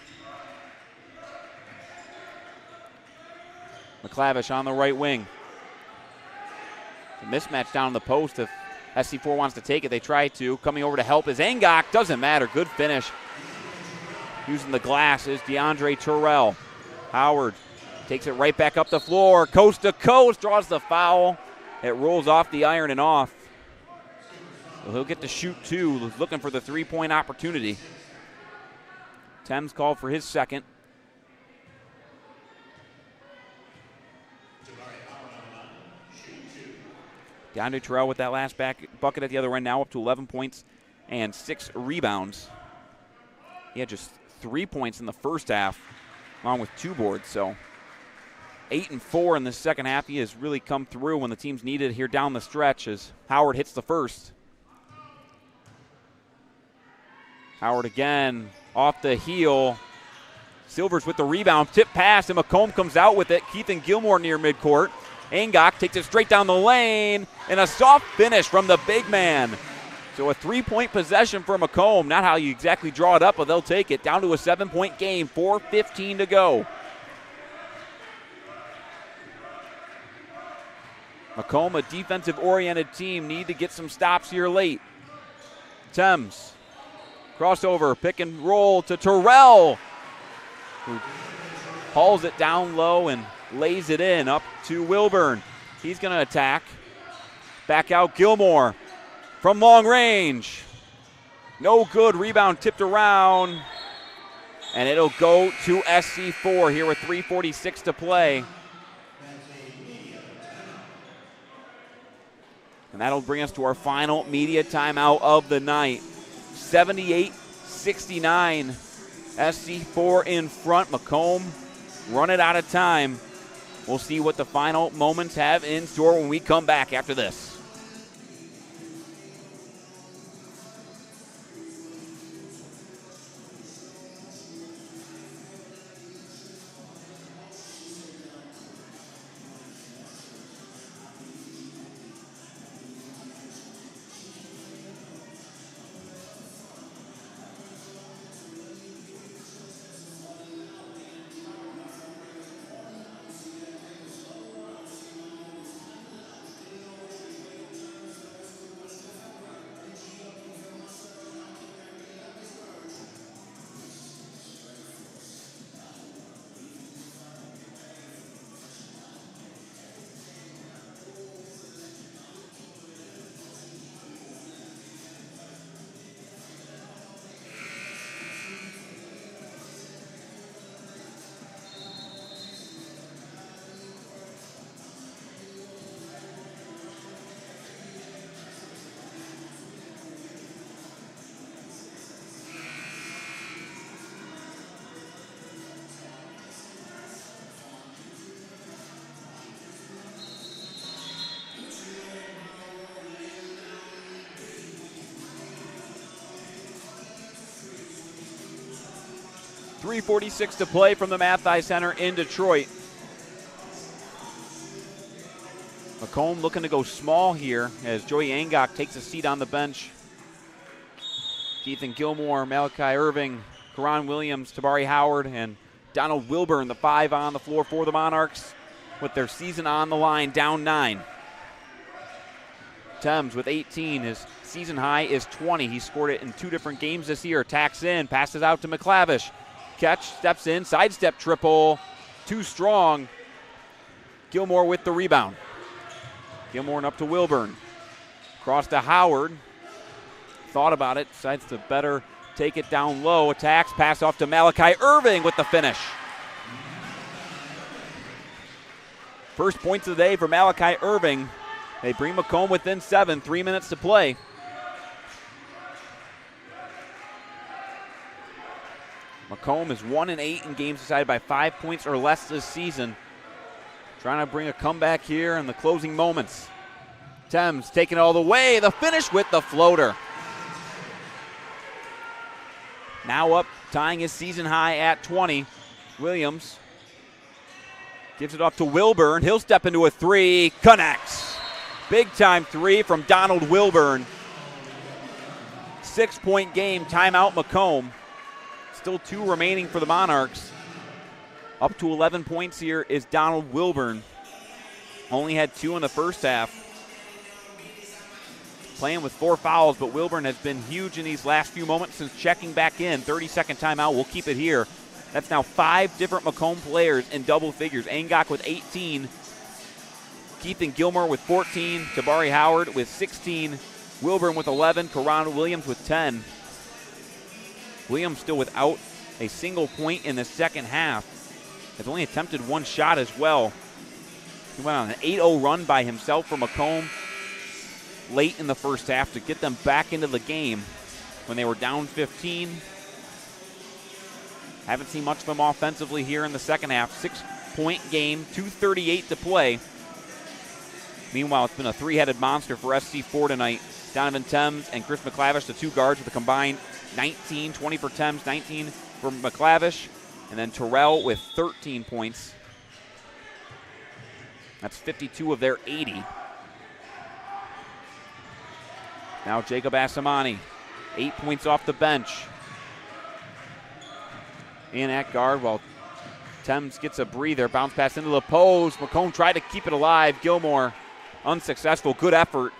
Speaker 1: McClavish on the right wing. A mismatch down the post. If SC4 wants to take it, they try to. Coming over to help is Angok. Doesn't matter. Good finish. Using the glass is DeAndre Terrell. Howard takes it right back up the floor. Coast to coast. Draws the foul. It rolls off the iron and off. So he'll get to shoot 2. Looking for the 3-point opportunity. Thames called for his second. DeAndre Terrell with that last bucket at the other end, now up to 11 points and 6 rebounds. He had just 3 points in the first half, along with 2 boards. So 8-4 in the second half. He has really come through when the team's needed here down the stretch as Howard hits the first. Howard again off the heel. Silvers with the rebound, tip pass, and Macomb comes out with it. Keithan Gilmore near midcourt. Angok takes it straight down the lane, and a soft finish from the big man. So a 3-point possession for Macomb. Not how you exactly draw it up, but they'll take it. Down to a 7-point game, 4:15 to go. Macomb, a defensive-oriented team, need to get some stops here late. Thames, crossover, pick and roll to Terrell, who hauls it down low and lays it in up to Wilburn. He's going to attack. Back out Gilmore from long range. No good. Rebound tipped around. And it'll go to SC4 here with 3:46 to play. And that'll bring us to our final media timeout of the night. 78-69. SC4 in front. Macomb run it out of time. We'll see what the final moments have in store when we come back after this. .346 to play from the Mathai Center in Detroit. Macomb looking to go small here as Joey Angok takes a seat on the bench. Keithan Gilmore, Malachi Irving, Karan Williams, Tabari Howard, and Donald Wilburn, the 5 on the floor for the Monarchs with their season on the line, down 9. Thames with 18. His season high is 20. He scored it in 2 different games this year. Attacks in, passes out to McClavish. Catch, steps in, sidestep triple, too strong. Gilmore with the rebound. Gilmore up to Wilburn. Cross to Howard. Thought about it, decides to better take it down low. Attacks, pass off to Malachi Irving with the finish. First points of the day for Malachi Irving. They bring Macomb within 7, 3 minutes to play. Macomb is 1-8 in games decided by 5 points or less this season. Trying to bring a comeback here in the closing moments. Thames taking it all the way. The finish with the floater. Now up, tying his season high at 20. Williams gives it off to Wilburn. He'll step into a 3. Connects. Big time 3 from Donald Wilburn. 6-point game, timeout Macomb. Still 2 remaining for the Monarchs. Up to 11 points here is Donald Wilburn. Only had 2 in the first half. Playing with 4 fouls, but Wilburn has been huge in these last few moments since checking back in. 30-second timeout. We'll keep it here. That's now 5 different Macomb players in double figures. Angok with 18. Keithan Gilmore with 14. Tabari Howard with 16. Wilburn with 11. Karan Williams with 10. Williams still without a single point in the second half. Has only attempted 1 shot as well. He went on an 8-0 run by himself for Macomb late in the first half to get them back into the game when they were down 15. Haven't seen much of them offensively here in the second half. 6-point game, 2:38 to play. Meanwhile, it's been a three-headed monster for SC4 tonight. Donovan Thames and Chris McClavish, the two guards, with a combined 19, 20 for Thames, 19 for McClavish. And then Terrell with 13 points. That's 52 of their 80. Now Jacob Asamani, 8 points off the bench. In at guard while Thames gets a breather. Bounce pass into the post. Macomb tried to keep it alive. Gilmore unsuccessful. Good effort.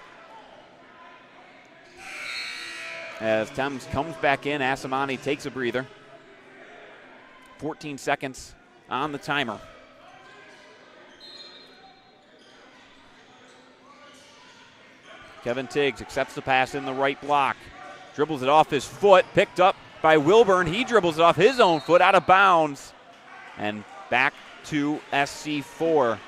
Speaker 1: As Thames comes back in, Asamani takes a breather. 14 seconds on the timer. Kevin Tiggs accepts the pass in the right block. Dribbles it off his foot. Picked up by Wilburn. He dribbles it off his own foot, out of bounds. And back to SC4.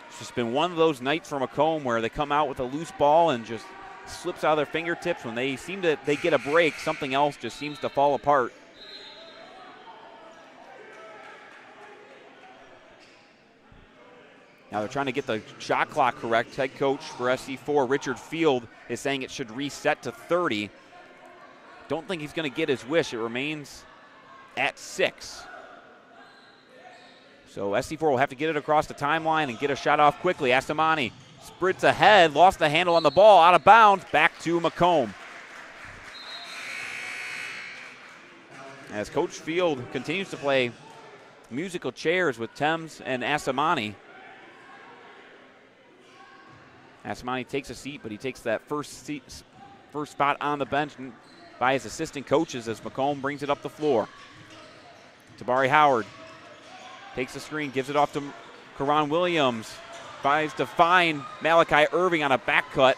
Speaker 1: It's just been one of those nights for Macomb where they come out with a loose ball and just slips out of their fingertips. When they get a break, something else just seems to fall apart. Now they're trying to get the shot clock correct. Head coach for SC4, Richard Field, is saying it should reset to 30. Don't think he's going to get his wish. It remains at 6. So SC4 will have to get it across the timeline and get a shot off quickly. Asamani sprints ahead, lost the handle on the ball, out of bounds, back to Macomb. As Coach Field continues to play musical chairs with Thames and Asamani. Asamani takes a seat, but he takes that first spot on the bench by his assistant coaches as Macomb brings it up the floor. Tabari Howard takes the screen, gives it off to Karan Williams. Tries to find Malachi Irving on a back cut.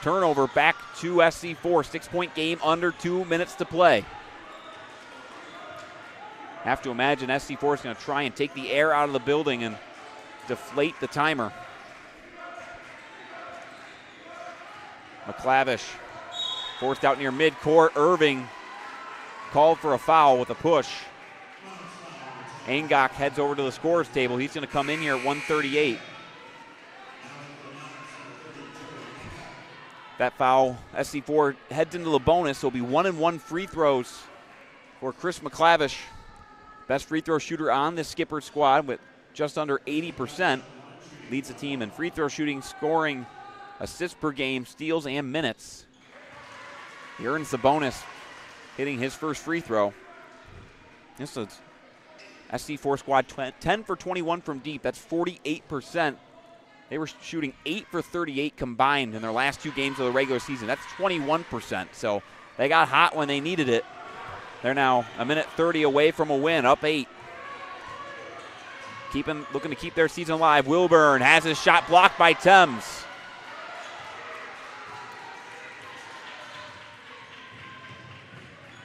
Speaker 1: Turnover back to SC4. 6-point game, under 2 minutes to play. Have to imagine SC4 is going to try and take the air out of the building and deflate the timer. McClavish forced out near midcourt. Irving called for a foul with a push. Angok heads over to the scorer's table. He's going to come in here at 138. That foul, SC4 heads into the bonus. So it'll be 1-and-1 free throws for Chris McClavish. Best free throw shooter on this Skipper squad with just under 80%. Leads the team in free throw shooting, scoring, assists per game, steals, and minutes. He earns the bonus, hitting his first free throw. This is SC4 squad 10 for 21 from deep. That's 48%. They were shooting 8 for 38 combined in their last 2 games of the regular season. That's 21%. So they got hot when they needed it. They're now a minute 30 away from a win, up 8. Looking to keep their season alive. Wilburn has his shot blocked by Thames.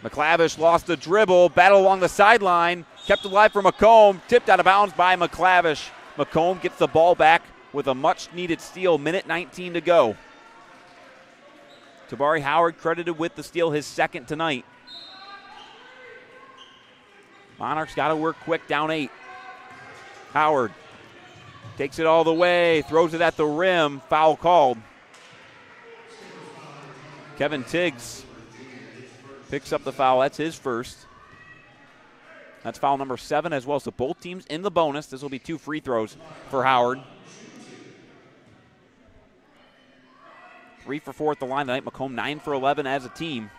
Speaker 1: McClavish lost the dribble, battle along the sideline, kept alive for Macomb, tipped out of bounds by McClavish. Macomb gets the ball back with a much-needed steal, minute 19 to go. Tabari Howard credited with the steal, his second tonight. Monarchs got to work quick, down 8. Howard takes it all the way, throws it at the rim, foul called. Kevin Tiggs picks up the foul. That's his first. That's foul number 7 as well. So both teams in the bonus. This will be 2 free throws for Howard. 3 for 4 at the line tonight. Macomb 9 for 11 as a team.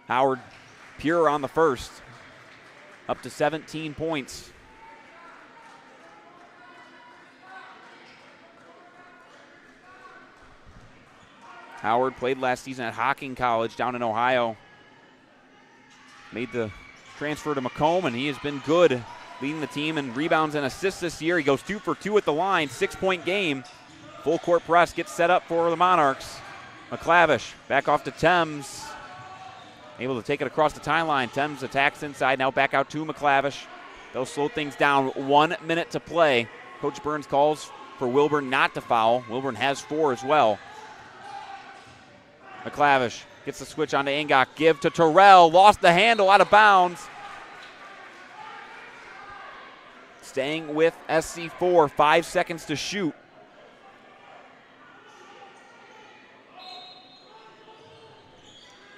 Speaker 1: Howard pure on the first. Up to 17 points. Howard played last season at Hocking College down in Ohio. Made the transfer to Macomb, and he has been good, leading the team in rebounds and assists this year. He goes 2 for 2 at the line, 6-point game. Full court press gets set up for the Monarchs. McClavish back off to Thames. Able to take it across the timeline. Thames attacks inside, now back out to McClavish. They'll slow things down. 1 minute to play. Coach Burns calls for Wilburn not to foul. Wilburn has 4 as well. McClavish gets the switch onto Angok. Give to Terrell. Lost the handle, out of bounds. staying with SC4. 5 seconds to shoot.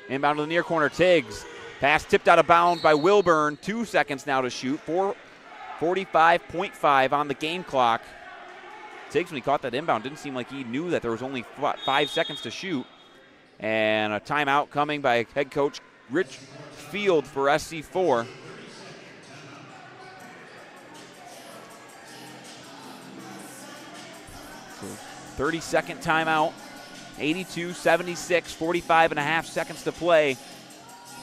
Speaker 1: Inbound to the near corner, Tiggs. Pass tipped out of bounds by Wilburn. 2 seconds now to shoot. 45.5 on the game clock. Tiggs, when he caught that inbound, didn't seem like he knew that there was only 5 seconds to shoot. And a timeout coming by head coach Rich Field for SC4. So 30-second timeout. 82-76, 45.5 seconds to play.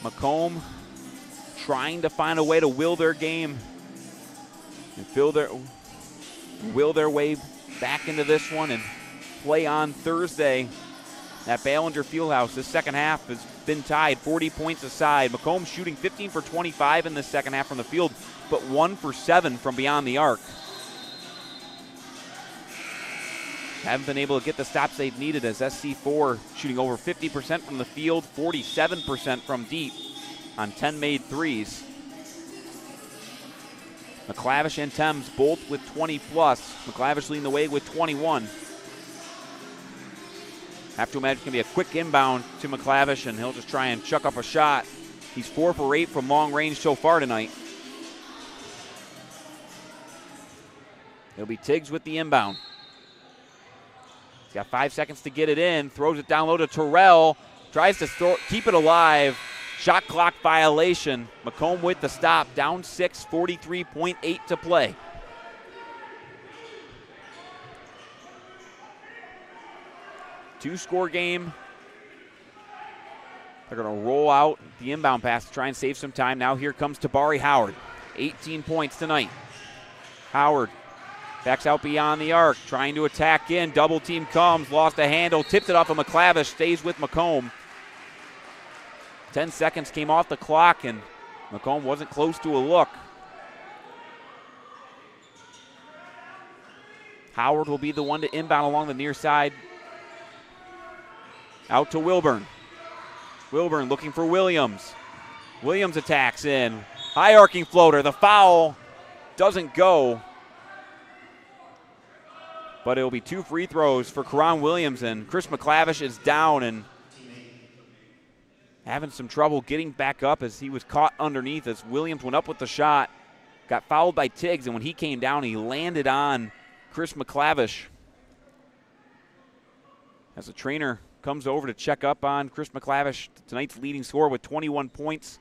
Speaker 1: Macomb trying to find a way to will their game and will their way back into this one and play on Thursday at Ballinger Fieldhouse. This second half has been tied 40 points aside. Macomb shooting 15 for 25 in the second half from the field, but 1 for 7 from beyond the arc. Haven't been able to get the stops they've needed as SC4 shooting over 50% from the field, 47% from deep on 10 made threes. McClavish and Thames both with 20 plus. McClavish leading the way with 21. Have to imagine it's going to be a quick inbound to McClavish, and he'll just try and chuck up a shot. He's 4 for 8 from long range so far tonight. It'll be Tiggs with the inbound. He's got 5 seconds to get it in. Throws it down low to Terrell. Tries to keep it alive. Shot clock violation. Macomb with the stop. Down 6, 43.8 to play. Two-score game. They're going to roll out the inbound pass to try and save some time. Now here comes Tabari Howard. 18 points tonight. Howard backs out beyond the arc, trying to attack in. Double team comes, lost a handle, tipped it off of McClavish, stays with Macomb. 10 seconds came off the clock, and Macomb wasn't close to a look. Howard will be the one to inbound along the near side. Out to Wilburn. Wilburn looking for Williams. Williams attacks in. High arcing floater. The foul doesn't go. But it'll be 2 free throws for Karan Williams, and Chris McClavish is down and having some trouble getting back up as he was caught underneath as Williams went up with the shot. Got fouled by Tiggs, and when he came down, he landed on Chris McClavish. As the trainer comes over to check up on Chris McClavish, tonight's leading scorer with 21 points,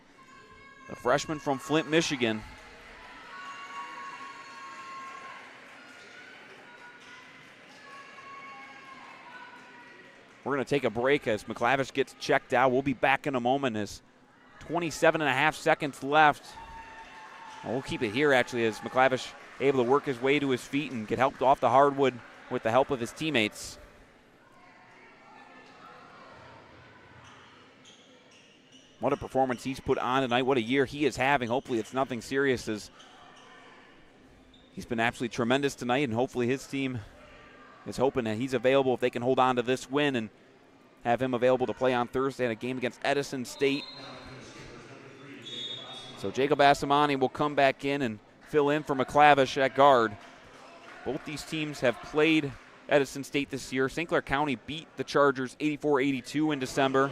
Speaker 1: the freshman from Flint, Michigan. We're going to take a break as McClavish gets checked out. We'll be back in a moment as 27.5 seconds left. Well, we'll keep it here, actually, as McClavish able to work his way to his feet and get helped off the hardwood with the help of his teammates. What a performance he's put on tonight. What a year he is having. Hopefully it's nothing serious, as he's been absolutely tremendous tonight, and hopefully his team is hoping that he's available if they can hold on to this win and have him available to play on Thursday in a game against Edison State. So Jacob Asamani will come back in and fill in for McClavish at guard. Both these teams have played Edison State this year. St. Clair County beat the Chargers 84-82 in December.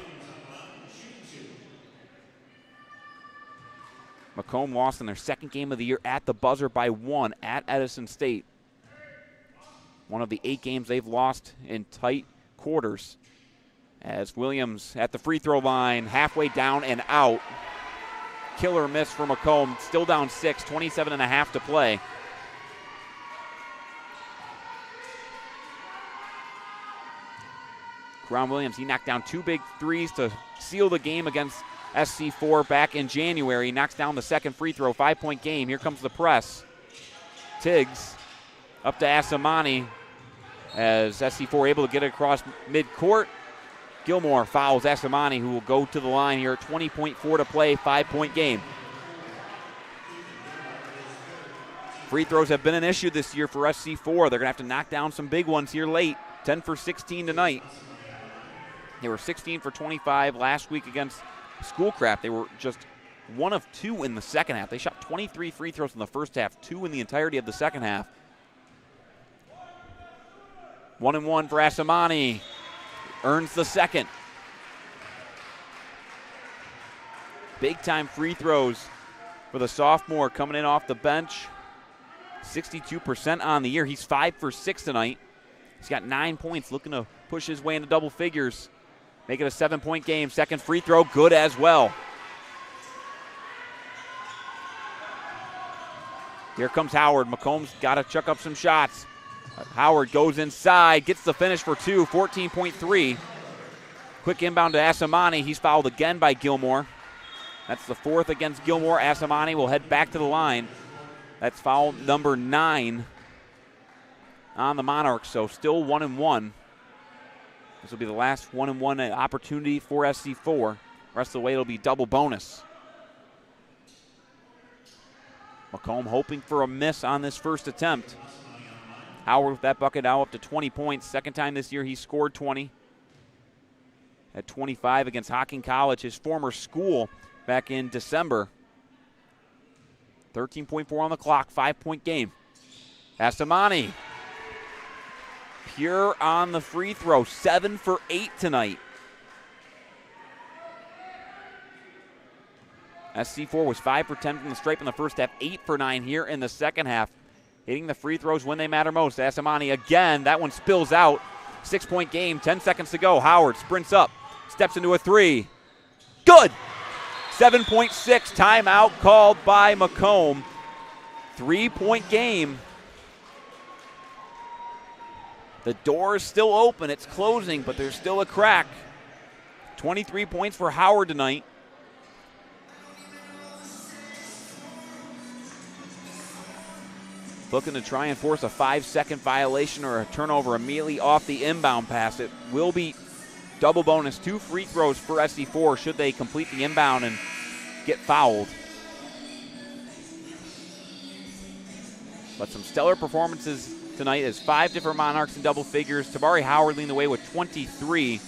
Speaker 1: Macomb lost in their second game of the year at the buzzer by 1 at Edison State. One of the 8 games they've lost in tight quarters. As Williams at the free throw line, halfway down and out. Killer miss for Macomb, still down 6, 27.5 to play. Karan Williams, he knocked down 2 big threes to seal the game against SC4 back in January. He knocks down the second free throw, 5-point game. Here comes the press. Tiggs up to Asamani as SC4 able to get it across midcourt. Gilmore fouls Asamani, who will go to the line here. 20.4 to play, 5-point game. Free throws have been an issue this year for SC4. They're going to have to knock down some big ones here late. 10 for 16 tonight. They were 16 for 25 last week against Schoolcraft. They were just 1 of 2 in the second half. They shot 23 free throws in the first half, 2 in the entirety of the second half. 1-1 for Asamani. Earns the second. Big time free throws for the sophomore coming in off the bench. 62% on the year. He's 5 for 6 tonight. He's got 9 points, looking to push his way into double figures. Make it a 7-point game. Second free throw, good as well. Here comes Howard. Macomb's got to chuck up some shots. Howard goes inside, gets the finish for 2, 14.3. Quick inbound to Asamani. He's fouled again by Gilmore. That's the 4th against Gilmore. Asamani will head back to the line. That's foul number 9 on the Monarchs, so still 1-1. This will be the last 1-1 opportunity for SC4. Rest of the way it'll be double bonus. Macomb hoping for a miss on this first attempt. Howard with that bucket now up to 20 points. Second time this year he scored 20. At 25 against Hocking College, his former school, back in December. 13.4 on the clock, 5-point game. Asamani. Pure on the free throw, 7 for 8 tonight. SC4 was 5 for 10 from the stripe in the first half, 8 for 9 here in the second half. Hitting the free throws when they matter most. Asamani again, that one spills out. 6-point game, 10 seconds to go. Howard sprints up, steps into a 3. Good! 7.6, timeout called by Macomb. 3-point game. The door is still open. It's closing, but there's still a crack. 23 points for Howard tonight. Looking to try and force a 5-second violation or a turnover immediately off the inbound pass. It will be double bonus, 2 free throws for SC4 should they complete the inbound and get fouled. But some stellar performances tonight as 5 different Monarchs in double figures. Tabari Howard leading the way with 23,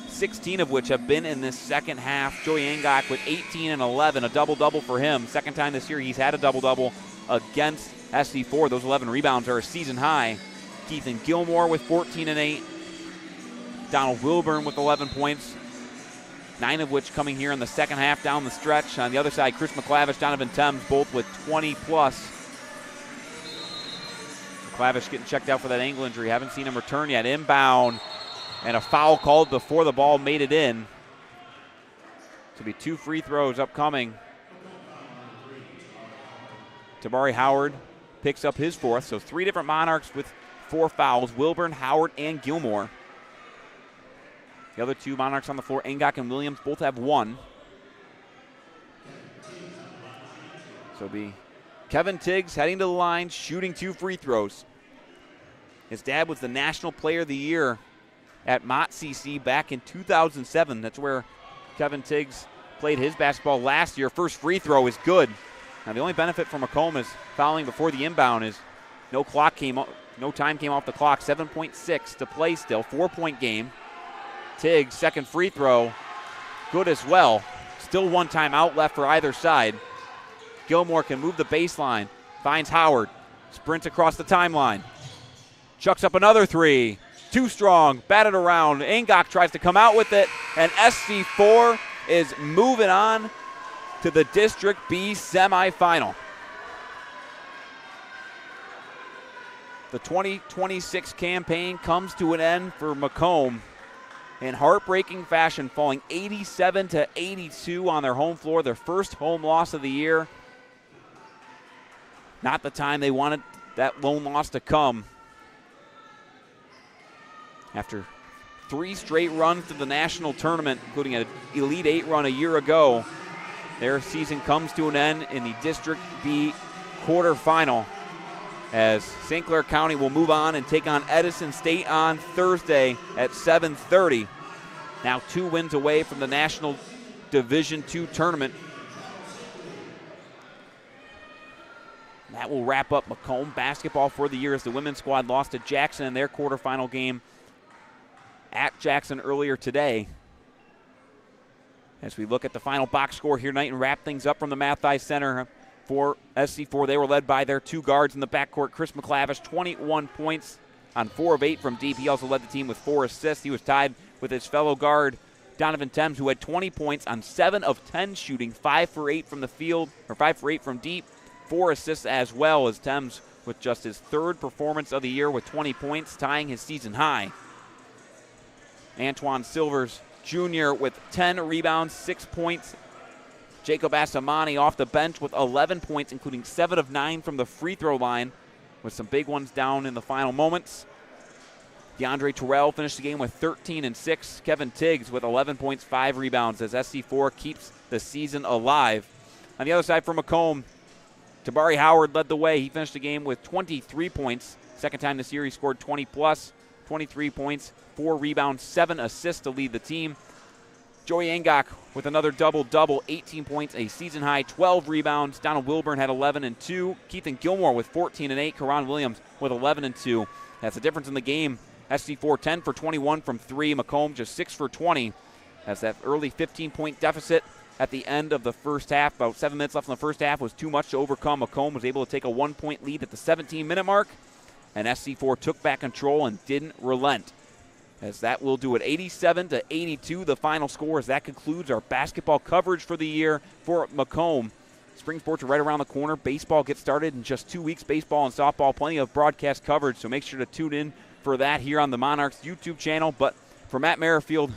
Speaker 1: 16 of which have been in this second half. Joey Angok with 18 and 11, a double-double for him. Second time this year he's had a double-double against SC4. Those 11 rebounds are a season high. Keithan Gilmore with 14 and 8. Donald Wilburn with 11 points, 9 of which coming here in the second half down the stretch. On the other side, Chris McClavish, Donovan Thames, both with 20-plus. McClavish getting checked out for that ankle injury. Haven't seen him return yet. Inbound, and a foul called before the ball made it in. This will be 2 free throws upcoming. Tabari Howard picks up his 4th, so 3 different Monarchs with 4 fouls. Wilburn, Howard, and Gilmore. The other 2 Monarchs on the floor, Angok and Williams, both have 1. So it'll be Kevin Tiggs heading to the line, shooting 2 free throws. His dad was the National Player of the Year at Mott CC back in 2007. That's where Kevin Tiggs played his basketball last year. First free throw is good. Now the only benefit for Macomb is fouling before the inbound is no time came off the clock. 7.6 to play still, 4-point game. Tiggs, second free throw, good as well. Still 1 timeout left for either side. Gilmore can move the baseline, finds Howard, sprints across the timeline, chucks up another 3, too strong, batted around. Angok tries to come out with it, and SC4 is moving on to the District B semifinal. The 2026 campaign comes to an end for Macomb in heartbreaking fashion, falling 87-82 on their home floor, their first home loss of the year. Not the time they wanted that lone loss to come. After 3 straight runs to the national tournament, including an Elite 8 run a year ago, their season comes to an end in the District B quarterfinal, as St. Clair County will move on and take on Edison State on Thursday at 7:30. Now 2 wins away from the National Division II tournament. That will wrap up Macomb basketball for the year as the women's squad lost to Jackson in their quarterfinal game at Jackson earlier today. As we look at the final box score here tonight and wrap things up from the Mathis Center for SC4, they were led by their 2 guards in the backcourt. Chris McClavish, 21 points on 4 of 8 from deep. He also led the team with 4 assists. He was tied with his fellow guard, Donovan Thames, who had 20 points on 7 of 10 shooting, 5 for 8 from the field, or 5 for 8 from deep, 4 assists as well, as Thames with just his 3rd performance of the year with 20 points, tying his season high. Antoine Silvers Jr. with 10 rebounds, 6 points. Jacob Asamani off the bench with 11 points, including 7 of 9 from the free throw line, with some big ones down in the final moments. DeAndre Terrell finished the game with 13 and 6. Kevin Tiggs with 11 points, 5 rebounds, as SC4 keeps the season alive. On the other side for Macomb, Tabari Howard led the way. He finished the game with 23 points. Second time this year he scored 20-plus, 23 points, 4 rebounds, 7 assists to lead the team. Joey Angok with another double-double, 18 points, a season-high, 12 rebounds. Donald Wilburn had 11 and 2. Keithan Gilmore with 14 and 8. Karan Williams with 11 and 2. That's the difference in the game. SC4 10 for 21 from 3. Macomb just 6 for 20. As that early 15-point deficit at the end of the first half, about 7 minutes left in the first half, was too much to overcome. Macomb was able to take a 1-point lead at the 17-minute mark, and SC4 took back control and didn't relent. As that will do it, 87-82, the final score. As that concludes our basketball coverage for the year for Macomb. Spring sports are right around the corner. Baseball gets started in just 2 weeks. Baseball and softball, plenty of broadcast coverage, so make sure to tune in for that here on the Monarchs YouTube channel. But for Matt Merrifield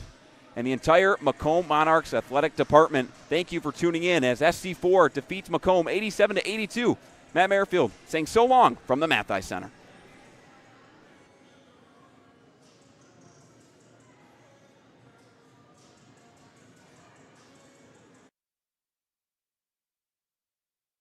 Speaker 1: and the entire Macomb Monarchs athletic department, thank you for tuning in as SC4 defeats Macomb 87-82. Matt Merrifield saying so long from the Mathis Center.